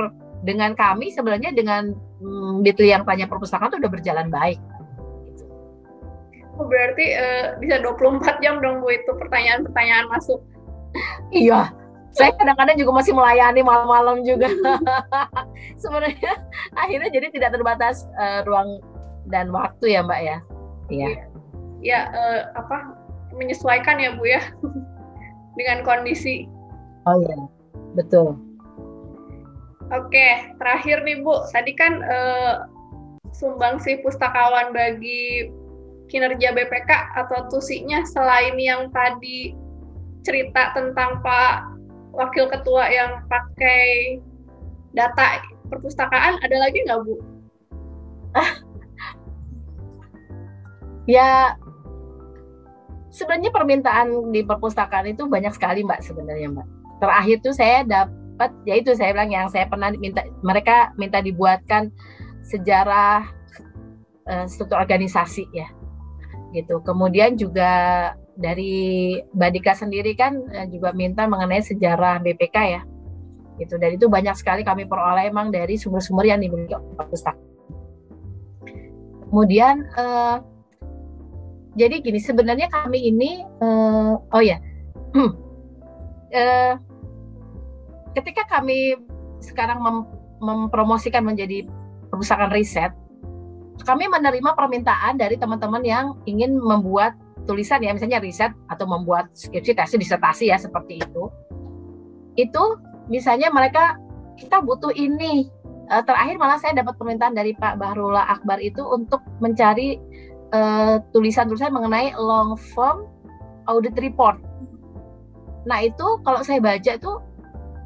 dengan kami sebenarnya dengan Bitly yang Tanya Perpustakaan itu udah berjalan baik. Berarti bisa 24 jam dong Bu itu pertanyaan-pertanyaan masuk. Iya, saya kadang-kadang juga masih melayani malam-malam juga. Sebenarnya akhirnya jadi tidak terbatas ruang dan waktu ya Mbak ya. Iya. Ya menyesuaikan ya Bu ya dengan kondisi. Oh iya, betul. Oke, terakhir nih Bu, tadi kan sumbangsi pustakawan bagi kinerja BPK atau tusinya selain yang tadi cerita tentang Pak Wakil Ketua yang pakai data perpustakaan, ada lagi nggak Bu? Ya, sebenarnya permintaan di perpustakaan itu banyak sekali Mbak sebenarnya Mbak. Terakhir tuh saya dapat, yaitu saya bilang yang saya pernah mereka minta dibuatkan sejarah struktur organisasi ya, gitu. Kemudian juga dari Badika sendiri kan juga minta mengenai sejarah BPK ya, gitu. Dan itu banyak sekali kami peroleh emang dari sumber-sumber yang dimiliki oleh perpustakaan. Kemudian jadi gini, sebenarnya kami ini, ketika kami sekarang mempromosikan menjadi perpustakaan riset, kami menerima permintaan dari teman-teman yang ingin membuat tulisan ya, misalnya riset atau membuat skripsi, tesis, disertasi ya, seperti itu. Itu misalnya mereka, kita butuh ini. Terakhir malah saya dapat permintaan dari Pak Bahrullah Akbar itu untuk mencari tulisan-tulisan mengenai long form audit report. Nah itu kalau saya baca itu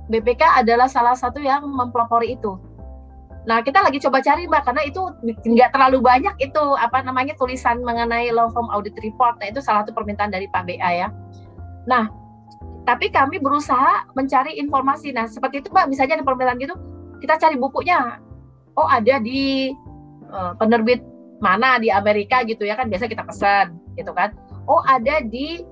BPK adalah salah satu yang mempelopori itu. Nah kita lagi coba cari Mbak, karena itu nggak terlalu banyak itu tulisan mengenai long form audit report. Nah itu salah satu permintaan dari Pak BA ya. Nah tapi kami berusaha mencari informasi. Nah seperti itu Mbak, misalnya ada permintaan gitu, kita cari bukunya. Oh ada di penerbit mana di Amerika gitu ya kan, biasa kita pesan gitu kan. Oh ada di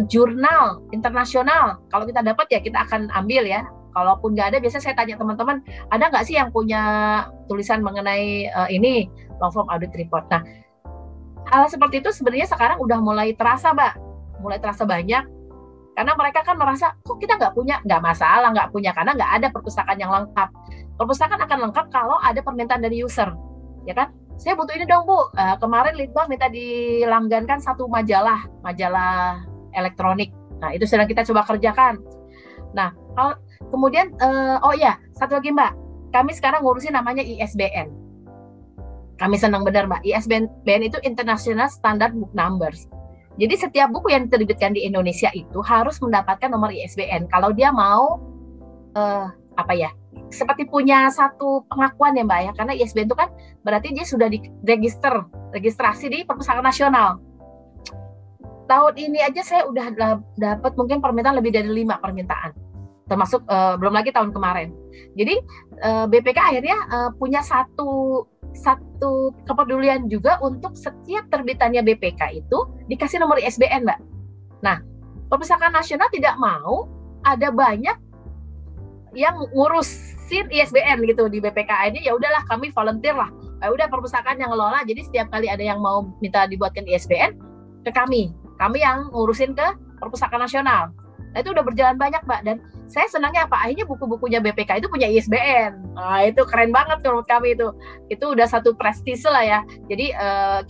jurnal internasional, kalau kita dapat ya kita akan ambil ya. Kalaupun nggak ada, biasa saya tanya teman-teman, ada nggak sih yang punya tulisan mengenai ini long form audit report. Nah hal seperti itu sebenarnya sekarang udah mulai terasa Mbak, mulai terasa banyak, karena mereka kan merasa kok kita nggak punya. Nggak masalah nggak punya, karena nggak ada perpustakaan yang lengkap. Perpustakaan akan lengkap kalau ada permintaan dari user ya kan. Saya butuh ini dong Bu, kemarin Litbang minta dilanggankan satu majalah elektronik. Nah itu sedang kita coba kerjakan. Nah kemudian satu lagi Mbak, kami sekarang ngurusin namanya ISBN. Kami senang benar Mbak, ISBN itu International Standard Book Numbers. Jadi setiap buku yang diterbitkan di Indonesia itu harus mendapatkan nomor ISBN kalau dia mau seperti punya satu pengakuan ya Mbak ya, karena ISBN itu kan berarti dia sudah registrasi di Perpustakaan Nasional. Tahun ini aja saya udah dapat mungkin permintaan lebih dari 5 permintaan, termasuk belum lagi tahun kemarin. Jadi BPK akhirnya punya satu kepedulian juga untuk setiap terbitannya BPK itu dikasih nomor ISBN Mbak. Nah Perpustakaan Nasional tidak mau ada banyak yang ngurusin ISBN gitu di BPK ini. Ya udahlah kami volunteer lah, udah perpustakaan yang ngelola, jadi setiap kali ada yang mau minta dibuatkan ISBN ke kami yang ngurusin ke Perpustakaan Nasional. Nah itu udah berjalan banyak Mbak, dan saya senangnya apa, akhirnya buku-bukunya BPK itu punya ISBN. Nah itu keren banget menurut kami, itu udah satu prestise lah ya. Jadi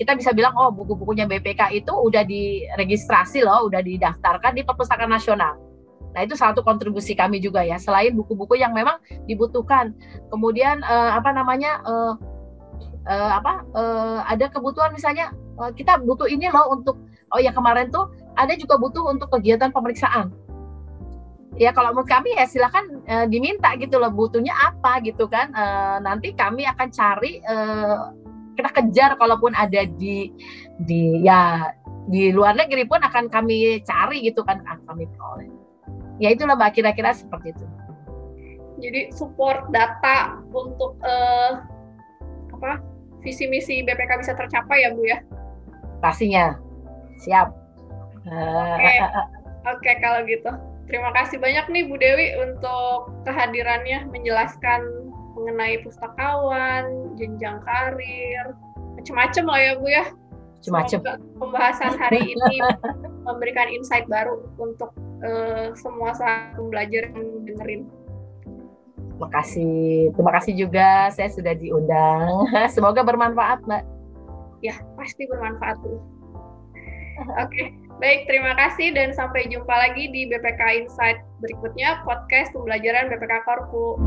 kita bisa bilang oh buku-bukunya BPK itu udah diregistrasi loh, udah didaftarkan di Perpustakaan Nasional. Nah itu satu kontribusi kami juga ya, selain buku-buku yang memang dibutuhkan. Kemudian ada kebutuhan misalnya kita butuh ini loh untuk, kemarin tuh ada juga butuh untuk kegiatan pemeriksaan. Ya kalau menurut kami ya silakan diminta gitu loh, butuhnya apa gitu kan. Nanti kami akan cari, kita kejar kalaupun ada di luar negeri pun akan kami cari gitu kan, kami peroleh. Ya itulah Mbak, kira-kira seperti itu. Jadi support data untuk visi misi BPK bisa tercapai ya Bu ya? Pastinya, siap. Oke, kalau gitu. Terima kasih banyak nih Bu Dewi untuk kehadirannya, menjelaskan mengenai pustakawan, jenjang karir, macam-macam lah ya Bu ya. Semoga pembahasan hari ini memberikan insight baru untuk semua sahabat pembelajar yang dengerin. Terima kasih juga saya sudah diundang. Semoga bermanfaat Mbak. Ya pasti bermanfaat Bu. Oke, baik, terima kasih dan sampai jumpa lagi di BPK Insight berikutnya, podcast pembelajaran BPK Korpu.